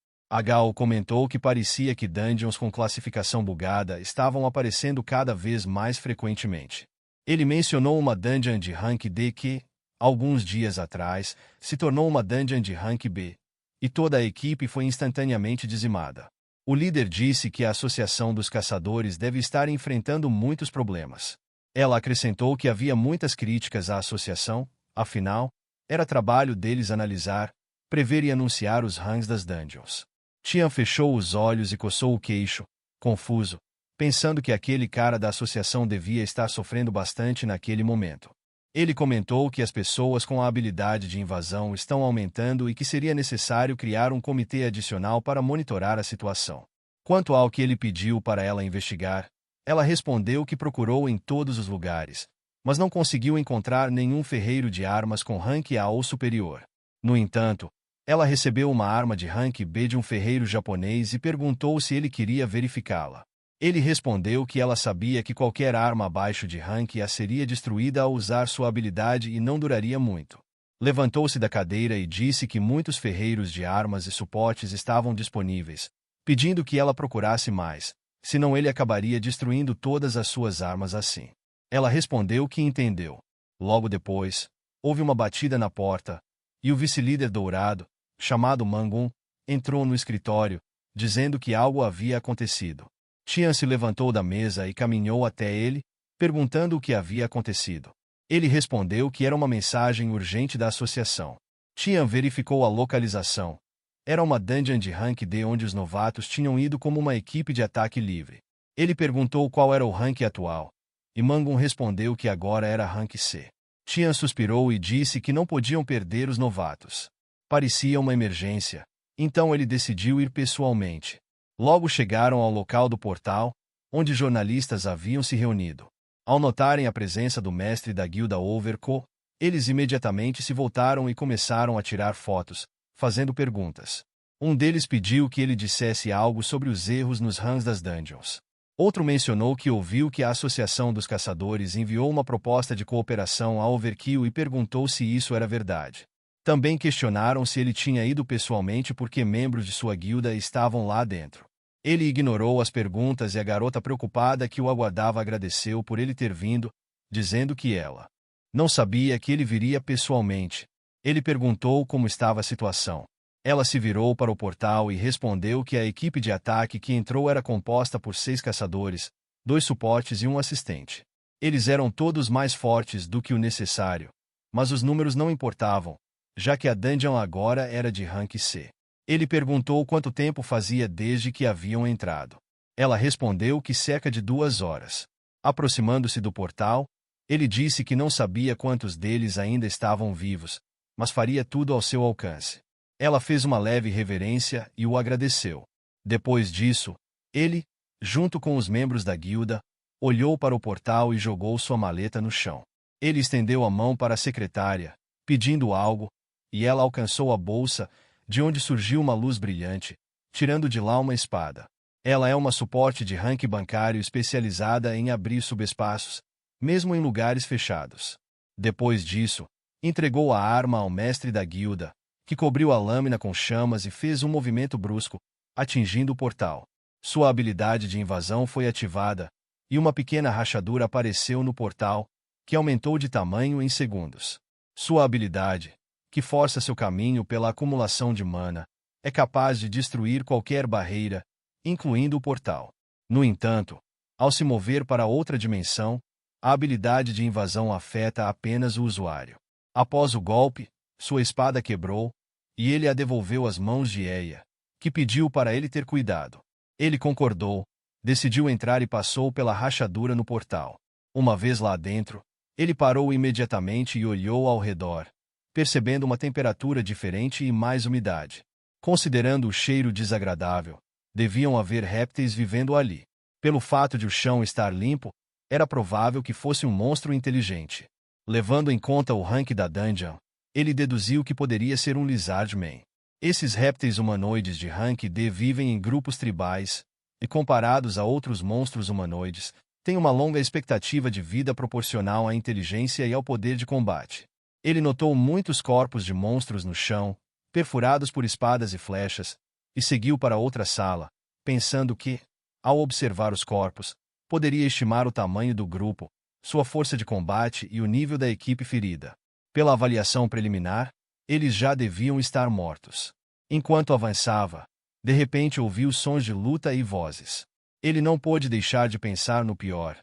Gal comentou que parecia que dungeons com classificação bugada estavam aparecendo cada vez mais frequentemente. Ele mencionou uma dungeon de rank D que, alguns dias atrás, se tornou uma dungeon de rank B, e toda a equipe foi instantaneamente dizimada. O líder disse que a Associação dos Caçadores deve estar enfrentando muitos problemas. Ela acrescentou que havia muitas críticas à associação, afinal, era trabalho deles analisar, prever e anunciar os ranks das dungeons. Tian fechou os olhos e coçou o queixo, confuso, pensando que aquele cara da associação devia estar sofrendo bastante naquele momento. Ele comentou que as pessoas com a habilidade de invasão estão aumentando e que seria necessário criar um comitê adicional para monitorar a situação. Quanto ao que ele pediu para ela investigar, ela respondeu que procurou em todos os lugares, mas não conseguiu encontrar nenhum ferreiro de armas com rank A ou superior. No entanto, ela recebeu uma arma de rank B de um ferreiro japonês e perguntou se ele queria verificá-la. Ele respondeu que ela sabia que qualquer arma abaixo de rank A seria destruída ao usar sua habilidade e não duraria muito. Levantou-se da cadeira e disse que muitos ferreiros de armas e suportes estavam disponíveis, pedindo que ela procurasse mais, senão ele acabaria destruindo todas as suas armas assim. Ela respondeu que entendeu. Logo depois, houve uma batida na porta, e o vice-líder dourado, chamado Mangun, entrou no escritório, dizendo que algo havia acontecido. Tian se levantou da mesa e caminhou até ele, perguntando o que havia acontecido. Ele respondeu que era uma mensagem urgente da associação. Tian verificou a localização. Era uma dungeon de rank D onde os novatos tinham ido como uma equipe de ataque livre. Ele perguntou qual era o rank atual, e Mangun respondeu que agora era rank C. Tian suspirou e disse que não podiam perder os novatos. Parecia uma emergência, então ele decidiu ir pessoalmente. Logo chegaram ao local do portal, onde jornalistas haviam se reunido. Ao notarem a presença do mestre da guilda Overco, eles imediatamente se voltaram e começaram a tirar fotos, fazendo perguntas. Um deles pediu que ele dissesse algo sobre os erros nos runs das dungeons. Outro mencionou que ouviu que a Associação dos Caçadores enviou uma proposta de cooperação a Overkill e perguntou se isso era verdade. Também questionaram se ele tinha ido pessoalmente porque membros de sua guilda estavam lá dentro. Ele ignorou as perguntas e a garota preocupada que o aguardava agradeceu por ele ter vindo, dizendo que ela não sabia que ele viria pessoalmente. Ele perguntou como estava a situação. Ela se virou para o portal e respondeu que a equipe de ataque que entrou era composta por 6 caçadores, 2 suportes e um assistente. Eles eram todos mais fortes do que o necessário, mas os números não importavam, já que a dungeon agora era de rank C. Ele perguntou quanto tempo fazia desde que haviam entrado. Ela respondeu que cerca de 2 horas. Aproximando-se do portal, ele disse que não sabia quantos deles ainda estavam vivos, mas faria tudo ao seu alcance. Ela fez uma leve reverência e o agradeceu. Depois disso, ele, junto com os membros da guilda, olhou para o portal e jogou sua maleta no chão. Ele estendeu a mão para a secretária, pedindo algo, e ela alcançou a bolsa, de onde surgiu uma luz brilhante, tirando de lá uma espada. Ela é uma suporte de rank bancário especializada em abrir subespaços, mesmo em lugares fechados. Depois disso, entregou a arma ao mestre da guilda, que cobriu a lâmina com chamas e fez um movimento brusco, atingindo o portal. Sua habilidade de invasão foi ativada, e uma pequena rachadura apareceu no portal, que aumentou de tamanho em segundos. Sua habilidade, que força seu caminho pela acumulação de mana, é capaz de destruir qualquer barreira, incluindo o portal. No entanto, ao se mover para outra dimensão, a habilidade de invasão afeta apenas o usuário. Após o golpe, sua espada quebrou, e ele a devolveu às mãos de Eia, que pediu para ele ter cuidado. Ele concordou, decidiu entrar e passou pela rachadura no portal. Uma vez lá dentro, ele parou imediatamente e olhou ao redor, percebendo uma temperatura diferente e mais umidade. Considerando o cheiro desagradável, deviam haver répteis vivendo ali. Pelo fato de o chão estar limpo, era provável que fosse um monstro inteligente. Levando em conta o rank da dungeon, ele deduziu que poderia ser um Lizardman. Esses répteis humanoides de rank D vivem em grupos tribais, e comparados a outros monstros humanoides, têm uma longa expectativa de vida proporcional à inteligência e ao poder de combate. Ele notou muitos corpos de monstros no chão, perfurados por espadas e flechas, e seguiu para outra sala, pensando que, ao observar os corpos, poderia estimar o tamanho do grupo, sua força de combate e o nível da equipe ferida. Pela avaliação preliminar, eles já deviam estar mortos. Enquanto avançava, de repente ouviu sons de luta e vozes. Ele não pôde deixar de pensar no pior.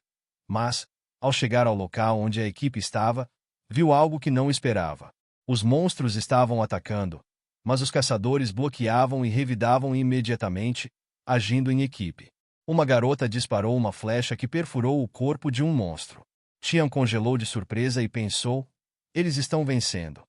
Mas, ao chegar ao local onde a equipe estava, viu algo que não esperava. Os monstros estavam atacando, mas os caçadores bloqueavam e revidavam imediatamente, agindo em equipe. Uma garota disparou uma flecha que perfurou o corpo de um monstro. Tian congelou de surpresa e pensou: eles estão vencendo.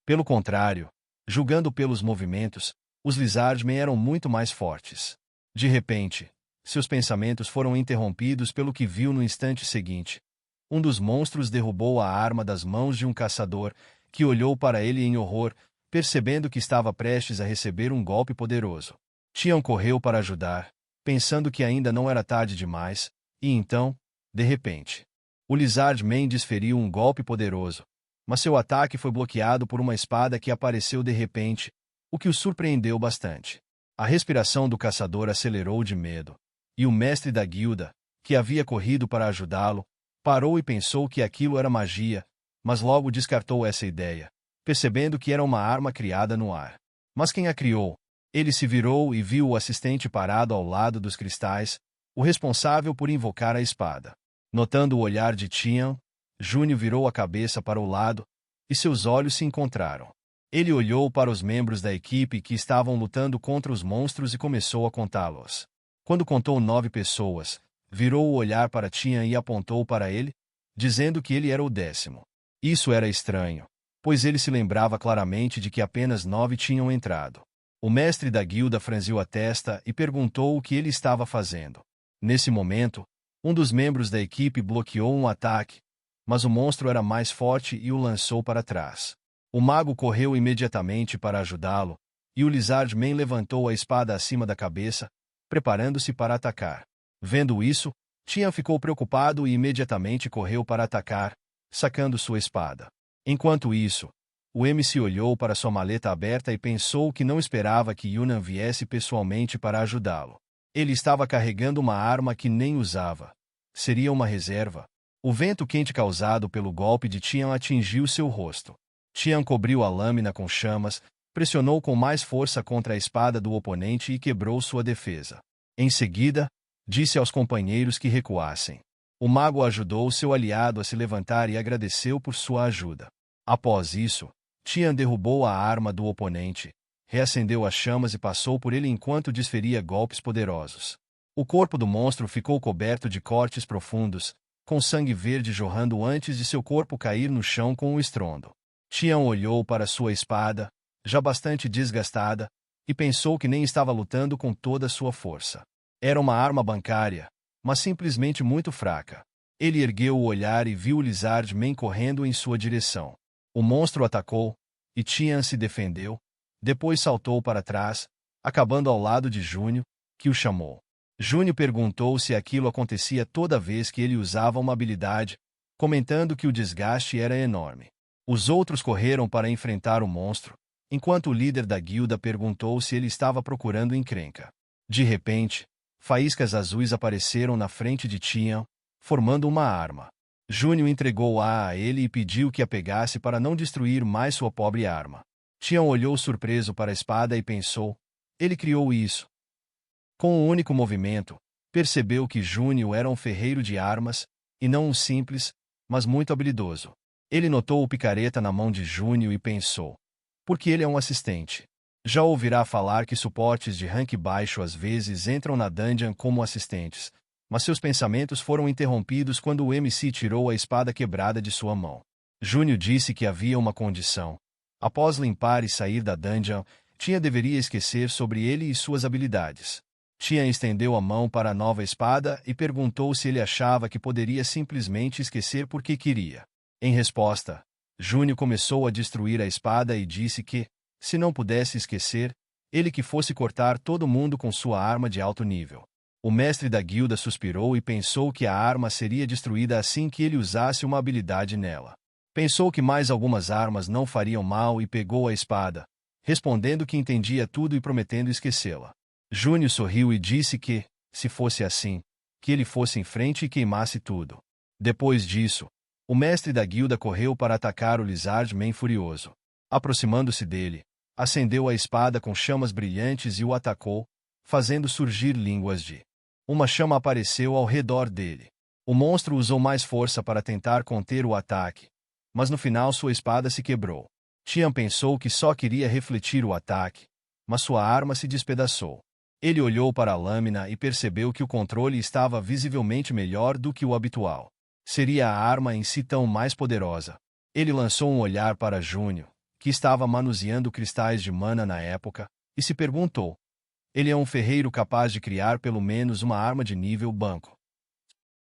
Pelo contrário, julgando pelos movimentos, os Lizardmen eram muito mais fortes. De repente, seus pensamentos foram interrompidos pelo que viu no instante seguinte. Um dos monstros derrubou a arma das mãos de um caçador, que olhou para ele em horror, percebendo que estava prestes a receber um golpe poderoso. Tian correu para ajudar, pensando que ainda não era tarde demais, e então, de repente, o Lizardman desferiu um golpe poderoso, mas seu ataque foi bloqueado por uma espada que apareceu de repente, o que o surpreendeu bastante. A respiração do caçador acelerou de medo, e o mestre da guilda, que havia corrido para ajudá-lo, parou e pensou que aquilo era magia, mas logo descartou essa ideia, percebendo que era uma arma criada no ar. Mas quem a criou? Ele se virou e viu o assistente parado ao lado dos cristais, o responsável por invocar a espada. Notando o olhar de Tian, Júnior virou a cabeça para o lado, e seus olhos se encontraram. Ele olhou para os membros da equipe que estavam lutando contra os monstros e começou a contá-los. Quando contou 9 pessoas, virou o olhar para Tian e apontou para ele, dizendo que ele era o 10º. Isso era estranho, pois ele se lembrava claramente de que apenas 9 tinham entrado. O mestre da guilda franziu a testa e perguntou o que ele estava fazendo. Nesse momento, um dos membros da equipe bloqueou um ataque, mas o monstro era mais forte e o lançou para trás. O mago correu imediatamente para ajudá-lo, e o Lizardman levantou a espada acima da cabeça, preparando-se para atacar. Vendo isso, Tian ficou preocupado e imediatamente correu para atacar, sacando sua espada. Enquanto isso, o MC olhou para sua maleta aberta e pensou que não esperava que Yunnan viesse pessoalmente para ajudá-lo. Ele estava carregando uma arma que nem usava. Seria uma reserva. O vento quente causado pelo golpe de Tian atingiu seu rosto. Tian cobriu a lâmina com chamas, pressionou com mais força contra a espada do oponente e quebrou sua defesa. Em seguida, disse aos companheiros que recuassem. O mago ajudou seu aliado a se levantar e agradeceu por sua ajuda. Após isso, Tian derrubou a arma do oponente, reacendeu as chamas e passou por ele enquanto desferia golpes poderosos. O corpo do monstro ficou coberto de cortes profundos, com sangue verde jorrando antes de seu corpo cair no chão com um estrondo. Tian olhou para sua espada, já bastante desgastada, e pensou que nem estava lutando com toda sua força. Era uma arma bancária, mas simplesmente muito fraca. Ele ergueu o olhar e viu o Lizardman correndo em sua direção. O monstro atacou, e Tian se defendeu, depois saltou para trás, acabando ao lado de Júnior, que o chamou. Júnior perguntou se aquilo acontecia toda vez que ele usava uma habilidade, comentando que o desgaste era enorme. Os outros correram para enfrentar o monstro, enquanto o líder da guilda perguntou se ele estava procurando encrenca. De repente, faíscas azuis apareceram na frente de Tian, formando uma arma. Júnior entregou-a a ele e pediu que a pegasse para não destruir mais sua pobre arma. Tian olhou surpreso para a espada e pensou, ele criou isso. Com um único movimento, percebeu que Júnior era um ferreiro de armas, e não um simples, mas muito habilidoso. Ele notou o picareta na mão de Júnior e pensou, porque ele é um assistente. Já ouvirá falar que suportes de rank baixo às vezes entram na dungeon como assistentes, mas seus pensamentos foram interrompidos quando o MC tirou a espada quebrada de sua mão. Júnior disse que havia uma condição. Após limpar e sair da dungeon, Tian deveria esquecer sobre ele e suas habilidades. Tian estendeu a mão para a nova espada e perguntou se ele achava que poderia simplesmente esquecer porque queria. Em resposta, Júnior começou a destruir a espada e disse que, se não pudesse esquecer, ele que fosse cortar todo mundo com sua arma de alto nível. O mestre da guilda suspirou e pensou que a arma seria destruída assim que ele usasse uma habilidade nela. Pensou que mais algumas armas não fariam mal e pegou a espada, respondendo que entendia tudo e prometendo esquecê-la. Júnior sorriu e disse que, se fosse assim, que ele fosse em frente e queimasse tudo. Depois disso, o mestre da guilda correu para atacar o Lizardman furioso. Aproximando-se dele, acendeu a espada com chamas brilhantes e o atacou, fazendo surgir línguas de. Uma chama apareceu ao redor dele. O monstro usou mais força para tentar conter o ataque, mas no final sua espada se quebrou. Tian pensou que só queria refletir o ataque, mas sua arma se despedaçou. Ele olhou para a lâmina e percebeu que o controle estava visivelmente melhor do que o habitual. Seria a arma em si tão mais poderosa. Ele lançou um olhar para Júnior, que estava manuseando cristais de mana na época, e se perguntou: ele é um ferreiro capaz de criar pelo menos uma arma de nível banco.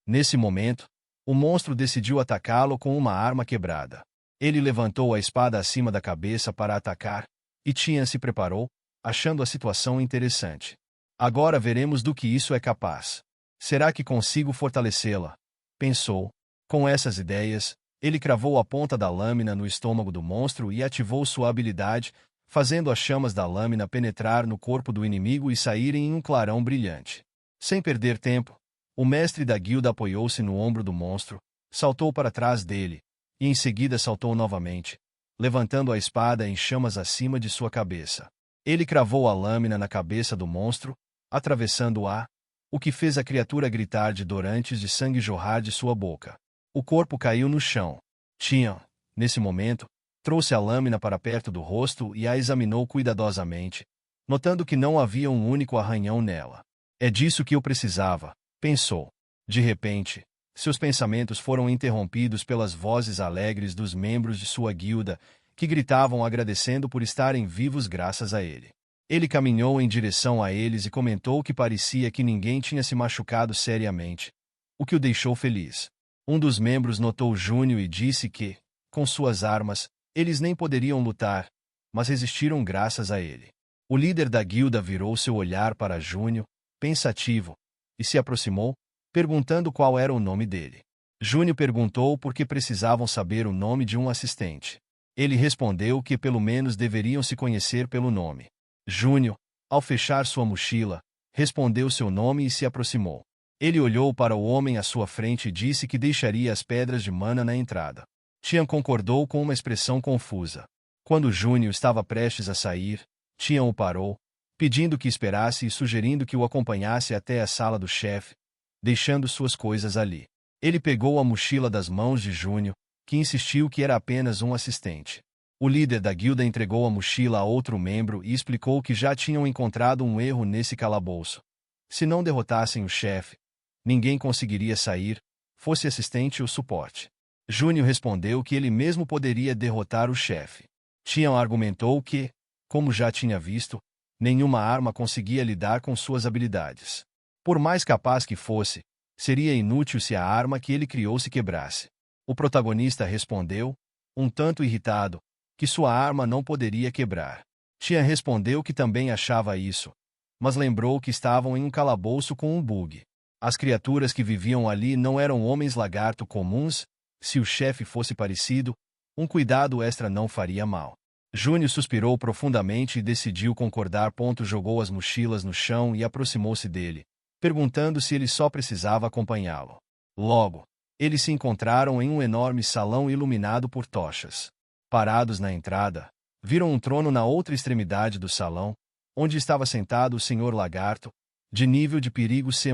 Nesse momento, o monstro decidiu atacá-lo com uma arma quebrada. Ele levantou a espada acima da cabeça para atacar, e Tian se preparou, achando a situação interessante. Agora veremos do que isso é capaz. Será que consigo fortalecê-la? Pensou. Com essas ideias, ele cravou a ponta da lâmina no estômago do monstro e ativou sua habilidade, fazendo as chamas da lâmina penetrar no corpo do inimigo e saírem em um clarão brilhante. Sem perder tempo, o mestre da guilda apoiou-se no ombro do monstro, saltou para trás dele, e em seguida saltou novamente, levantando a espada em chamas acima de sua cabeça. Ele cravou a lâmina na cabeça do monstro, atravessando-a, o que fez a criatura gritar de dor antes de sangue jorrar de sua boca. O corpo caiu no chão. Tian, nesse momento, trouxe a lâmina para perto do rosto e a examinou cuidadosamente, notando que não havia um único arranhão nela. É disso que eu precisava, pensou. De repente, seus pensamentos foram interrompidos pelas vozes alegres dos membros de sua guilda, que gritavam agradecendo por estarem vivos graças a ele. Ele caminhou em direção a eles e comentou que parecia que ninguém tinha se machucado seriamente, o que o deixou feliz. Um dos membros notou Júnior e disse que, com suas armas, eles nem poderiam lutar, mas resistiram graças a ele. O líder da guilda virou seu olhar para Júnior, pensativo, e se aproximou, perguntando qual era o nome dele. Júnior perguntou por que precisavam saber o nome de um assistente. Ele respondeu que pelo menos deveriam se conhecer pelo nome. Júnior, ao fechar sua mochila, respondeu seu nome e se aproximou. Ele olhou para o homem à sua frente e disse que deixaria as pedras de mana na entrada. Tian concordou com uma expressão confusa. Quando Júnior estava prestes a sair, Tian o parou, pedindo que esperasse e sugerindo que o acompanhasse até a sala do chefe, deixando suas coisas ali. Ele pegou a mochila das mãos de Júnior, que insistiu que era apenas um assistente. O líder da guilda entregou a mochila a outro membro e explicou que já tinham encontrado um erro nesse calabouço. Se não derrotassem o chefe, ninguém conseguiria sair, fosse assistente ou suporte. Júnior respondeu que ele mesmo poderia derrotar o chefe. Tian argumentou que, como já tinha visto, nenhuma arma conseguia lidar com suas habilidades. Por mais capaz que fosse, seria inútil se a arma que ele criou se quebrasse. O protagonista respondeu, um tanto irritado, que sua arma não poderia quebrar. Tian respondeu que também achava isso, mas lembrou que estavam em um calabouço com um bug. As criaturas que viviam ali não eram homens lagarto comuns. Se o chefe fosse parecido, um cuidado extra não faria mal. Júnior suspirou profundamente e decidiu concordar. Jogou as mochilas no chão e aproximou-se dele, perguntando se ele só precisava acompanhá-lo. Logo, eles se encontraram em um enorme salão iluminado por tochas. Parados na entrada, viram um trono na outra extremidade do salão, onde estava sentado o Senhor Lagarto, de nível de perigo C+.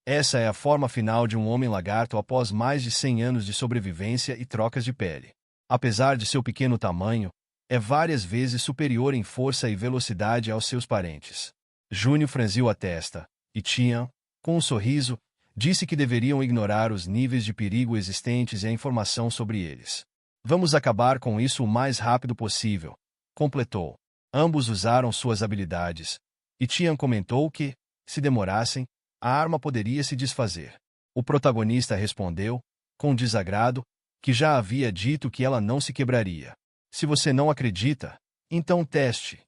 Essa é a forma final de um homem lagarto após mais de 100 anos de sobrevivência e trocas de pele. Apesar de seu pequeno tamanho, é várias vezes superior em força e velocidade aos seus parentes. Júnior franziu a testa, e Tian, com um sorriso, disse que deveriam ignorar os níveis de perigo existentes e a informação sobre eles. Vamos acabar com isso o mais rápido possível, completou. Ambos usaram suas habilidades, e Tian comentou que, se demorassem, a arma poderia se desfazer. O protagonista respondeu, com desagrado, que já havia dito que ela não se quebraria. Se você não acredita, então teste.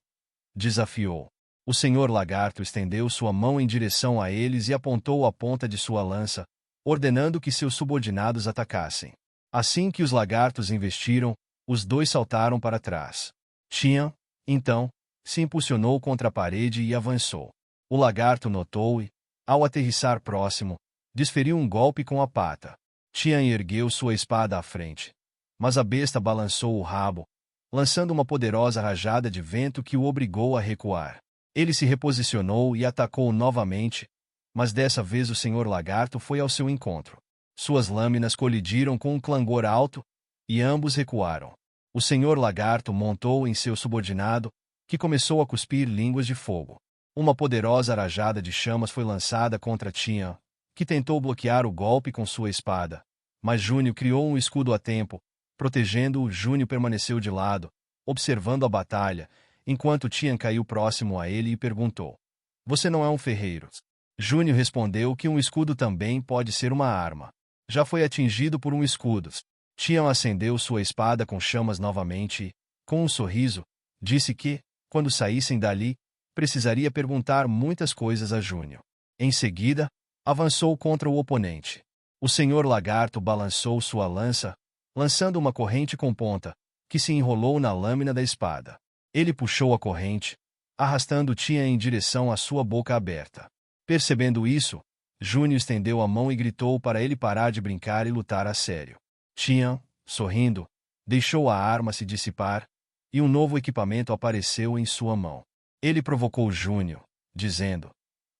Desafiou. O Senhor Lagarto estendeu sua mão em direção a eles e apontou a ponta de sua lança, ordenando que seus subordinados atacassem. Assim que os lagartos investiram, os dois saltaram para trás. Tian, então, se impulsionou contra a parede e avançou. O lagarto notou e, ao aterrissar próximo, desferiu um golpe com a pata. Tian ergueu sua espada à frente, mas a besta balançou o rabo, lançando uma poderosa rajada de vento que o obrigou a recuar. Ele se reposicionou e atacou novamente, mas dessa vez o Senhor Lagarto foi ao seu encontro. Suas lâminas colidiram com um clangor alto, e ambos recuaram. O Senhor Lagarto montou em seu subordinado, que começou a cuspir línguas de fogo. Uma poderosa rajada de chamas foi lançada contra Tian, que tentou bloquear o golpe com sua espada. Mas Júnior criou um escudo a tempo, protegendo-o. Júnior permaneceu de lado, observando a batalha, enquanto Tian caiu próximo a ele e perguntou: Você não é um ferreiro? Júnior respondeu que um escudo também pode ser uma arma. Já foi atingido por um escudo. Tian acendeu sua espada com chamas novamente e, com um sorriso, disse que, quando saíssem dali, precisaria perguntar muitas coisas a Júnior. Em seguida, avançou contra o oponente. O Senhor Lagarto balançou sua lança, lançando uma corrente com ponta, que se enrolou na lâmina da espada. Ele puxou a corrente, arrastando Tian em direção à sua boca aberta. Percebendo isso, Júnior estendeu a mão e gritou para ele parar de brincar e lutar a sério. Tian, sorrindo, deixou a arma se dissipar, e um novo equipamento apareceu em sua mão. Ele provocou Júnior, dizendo: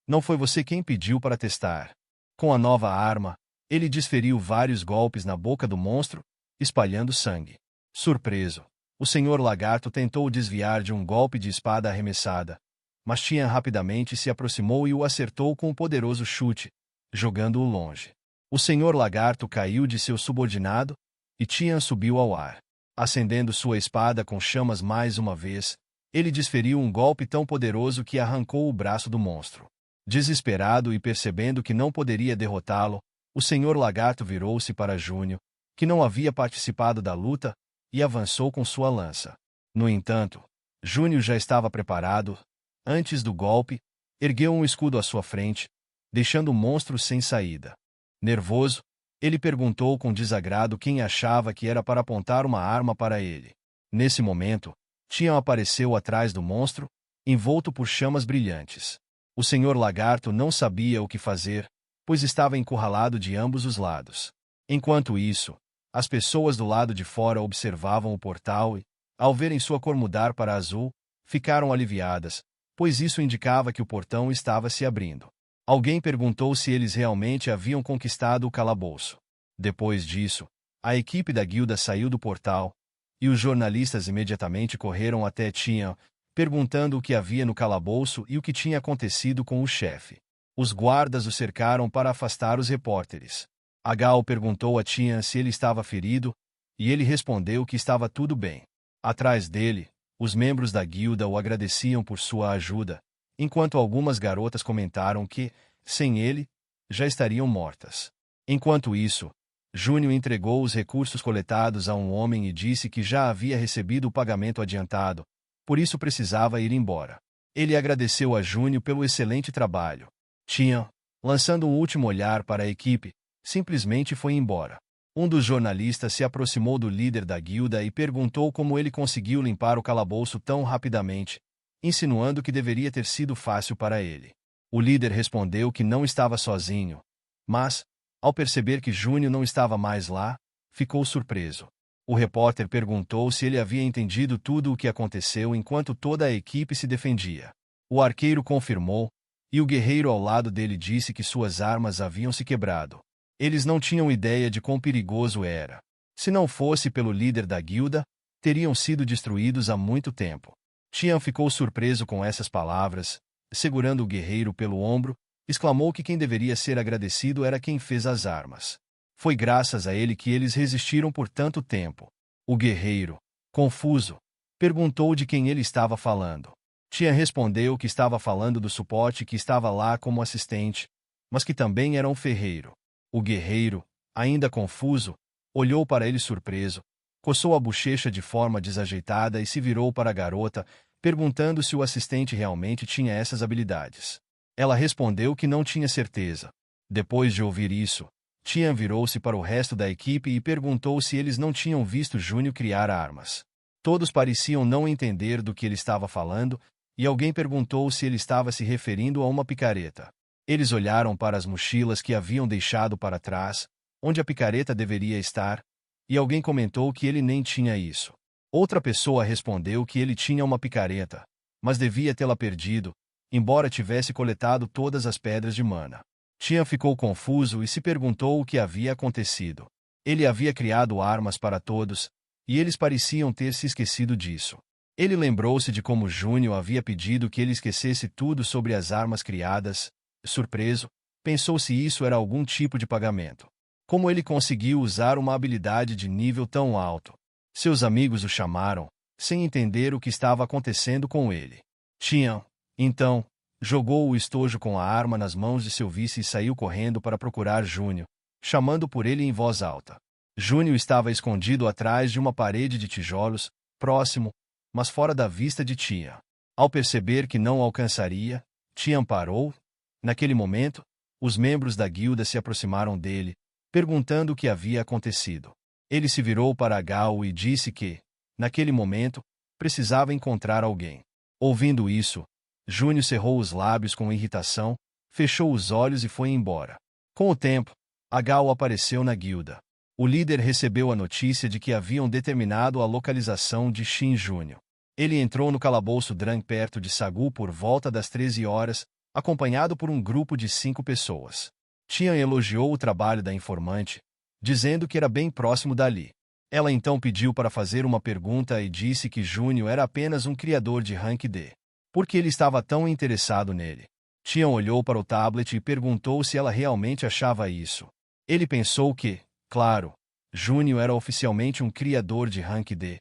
Não foi você quem pediu para testar. Com a nova arma, ele desferiu vários golpes na boca do monstro, espalhando sangue. Surpreso, o Senhor Lagarto tentou desviar de um golpe de espada arremessada, mas Tian rapidamente se aproximou e o acertou com um poderoso chute, jogando-o longe. O Senhor Lagarto caiu de seu subordinado, e Tian subiu ao ar. Acendendo sua espada com chamas mais uma vez, Ele desferiu um golpe tão poderoso que arrancou o braço do monstro. Desesperado e percebendo que não poderia derrotá-lo, o Senhor Lagarto virou-se para Júnior, que não havia participado da luta, e avançou com sua lança. No entanto, Júnior já estava preparado. Antes do golpe, ergueu um escudo à sua frente, deixando o monstro sem saída. Nervoso, ele perguntou com desagrado quem achava que era para apontar uma arma para ele. Nesse momento, Tian apareceu atrás do monstro, envolto por chamas brilhantes. O Senhor Lagarto não sabia o que fazer, pois estava encurralado de ambos os lados. Enquanto isso, as pessoas do lado de fora observavam o portal e, ao verem sua cor mudar para azul, ficaram aliviadas, pois isso indicava que o portão estava se abrindo. Alguém perguntou se eles realmente haviam conquistado o calabouço. Depois disso, a equipe da guilda saiu do portal, e os jornalistas imediatamente correram até Tian, perguntando o que havia no calabouço e o que tinha acontecido com o chefe. Os guardas o cercaram para afastar os repórteres. A Gal perguntou a Tian se ele estava ferido, e ele respondeu que estava tudo bem. Atrás dele, os membros da guilda o agradeciam por sua ajuda, enquanto algumas garotas comentaram que, sem ele, já estariam mortas. Enquanto isso, Júnior entregou os recursos coletados a um homem e disse que já havia recebido o pagamento adiantado, por isso precisava ir embora. Ele agradeceu a Júnior pelo excelente trabalho. Tian, lançando um último olhar para a equipe, simplesmente foi embora. Um dos jornalistas se aproximou do líder da guilda e perguntou como ele conseguiu limpar o calabouço tão rapidamente, insinuando que deveria ter sido fácil para ele. O líder respondeu que não estava sozinho, mas, ao perceber que Júnior não estava mais lá, ficou surpreso. O repórter perguntou se ele havia entendido tudo o que aconteceu enquanto toda a equipe se defendia. O arqueiro confirmou, e o guerreiro ao lado dele disse que suas armas haviam se quebrado. Eles não tinham ideia de quão perigoso era. Se não fosse pelo líder da guilda, teriam sido destruídos há muito tempo. Tian ficou surpreso com essas palavras, segurando o guerreiro pelo ombro, exclamou que quem deveria ser agradecido era quem fez as armas. Foi graças a ele que eles resistiram por tanto tempo. O guerreiro, confuso, perguntou de quem ele estava falando. Tian respondeu que estava falando do suporte que estava lá como assistente, mas que também era um ferreiro. O guerreiro, ainda confuso, olhou para ele surpreso, coçou a bochecha de forma desajeitada e se virou para a garota, perguntando se o assistente realmente tinha essas habilidades. Ela respondeu que não tinha certeza. Depois de ouvir isso, Tian virou-se para o resto da equipe e perguntou se eles não tinham visto Júnior criar armas. Todos pareciam não entender do que ele estava falando, e alguém perguntou se ele estava se referindo a uma picareta. Eles olharam para as mochilas que haviam deixado para trás, onde a picareta deveria estar, e alguém comentou que ele nem tinha isso. Outra pessoa respondeu que ele tinha uma picareta, mas devia tê-la perdido, embora tivesse coletado todas as pedras de mana. Tian ficou confuso e se perguntou o que havia acontecido. Ele havia criado armas para todos, e eles pareciam ter se esquecido disso. Ele lembrou-se de como Júnior havia pedido que ele esquecesse tudo sobre as armas criadas. Surpreso, pensou se isso era algum tipo de pagamento. Como ele conseguiu usar uma habilidade de nível tão alto? Seus amigos o chamaram, sem entender o que estava acontecendo com ele. Tian, então, jogou o estojo com a arma nas mãos de seu vice e saiu correndo para procurar Júnior, chamando por ele em voz alta. Júnior estava escondido atrás de uma parede de tijolos, próximo, mas fora da vista de Tian. Ao perceber que não o alcançaria, Tian parou. Naquele momento, os membros da guilda se aproximaram dele, perguntando o que havia acontecido. Ele se virou para Gal e disse que, naquele momento, precisava encontrar alguém. Ouvindo isso, Júnior cerrou os lábios com irritação, fechou os olhos e foi embora. Com o tempo, a Gal apareceu na guilda. O líder recebeu a notícia de que haviam determinado a localização de Shin Júnior. Ele entrou no calabouço Drang perto de Sagu por volta das 13 horas, acompanhado por um grupo de 5 pessoas. Tian elogiou o trabalho da informante, dizendo que era bem próximo dali. Ela então pediu para fazer uma pergunta e disse que Júnior era apenas um criador de rank D. Por que ele estava tão interessado nele? Tian olhou para o tablet e perguntou se ela realmente achava isso. Ele pensou que, claro, Júnior era oficialmente um criador de rank D,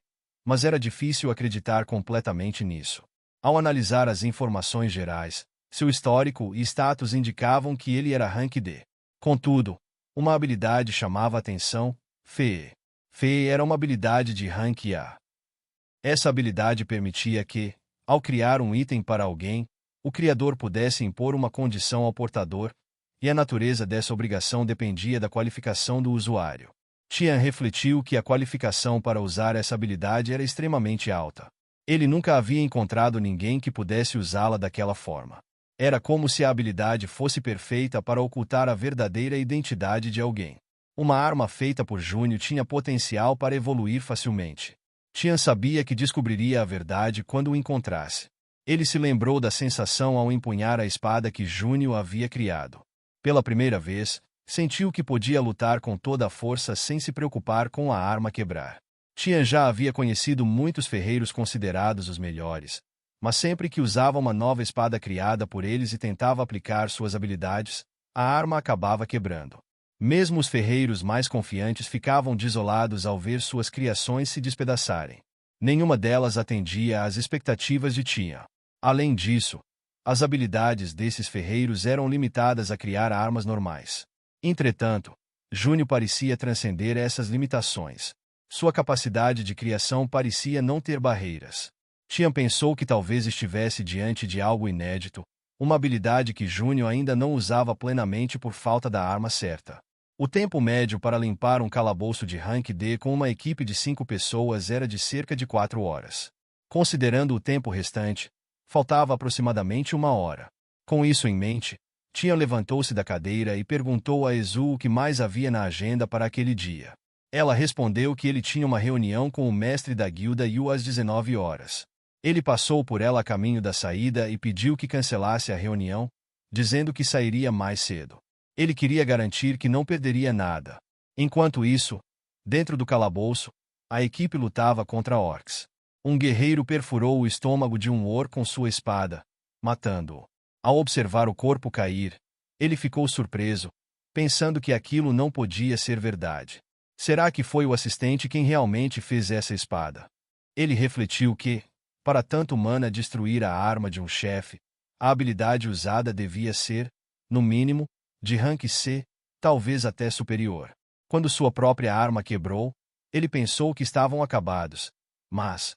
Mas era difícil acreditar completamente nisso. Ao analisar as informações gerais, seu histórico e status indicavam que ele era rank D. Contudo, uma habilidade chamava a atenção: Fee. Fee era uma habilidade de rank A. Essa habilidade permitia que, ao criar um item para alguém, o criador pudesse impor uma condição ao portador, e a natureza dessa obrigação dependia da qualificação do usuário. Tian refletiu que a qualificação para usar essa habilidade era extremamente alta. Ele nunca havia encontrado ninguém que pudesse usá-la daquela forma. Era como se a habilidade fosse perfeita para ocultar a verdadeira identidade de alguém. Uma arma feita por Júnior tinha potencial para evoluir facilmente. Tian sabia que descobriria a verdade quando o encontrasse. Ele se lembrou da sensação ao empunhar a espada que Júnior havia criado. Pela primeira vez, sentiu que podia lutar com toda a força sem se preocupar com a arma quebrar. Tian já havia conhecido muitos ferreiros considerados os melhores, mas sempre que usava uma nova espada criada por eles e tentava aplicar suas habilidades, a arma acabava quebrando. Mesmo os ferreiros mais confiantes ficavam desolados ao ver suas criações se despedaçarem. Nenhuma delas atendia às expectativas de Tian. Além disso, as habilidades desses ferreiros eram limitadas a criar armas normais. Entretanto, Júnior parecia transcender essas limitações. Sua capacidade de criação parecia não ter barreiras. Tian pensou que talvez estivesse diante de algo inédito, uma habilidade que Júnior ainda não usava plenamente por falta da arma certa. O tempo médio para limpar um calabouço de rank D com uma equipe de 5 pessoas era de cerca de 4 horas. Considerando o tempo restante, faltava aproximadamente 1 hora. Com isso em mente, Tian levantou-se da cadeira e perguntou a Ezu o que mais havia na agenda para aquele dia. Ela respondeu que ele tinha uma reunião com o mestre da guilda Yu às 19 horas. Ele passou por ela a caminho da saída e pediu que cancelasse a reunião, dizendo que sairia mais cedo. Ele queria garantir que não perderia nada. Enquanto isso, dentro do calabouço, a equipe lutava contra orcs. Um guerreiro perfurou o estômago de um orc com sua espada, matando-o. Ao observar o corpo cair, ele ficou surpreso, pensando que aquilo não podia ser verdade. Será que foi o assistente quem realmente fez essa espada? Ele refletiu que, para tanto mana destruir a arma de um chefe, a habilidade usada devia ser, no mínimo, de rank C, talvez até superior. Quando sua própria arma quebrou, ele pensou que estavam acabados. Mas,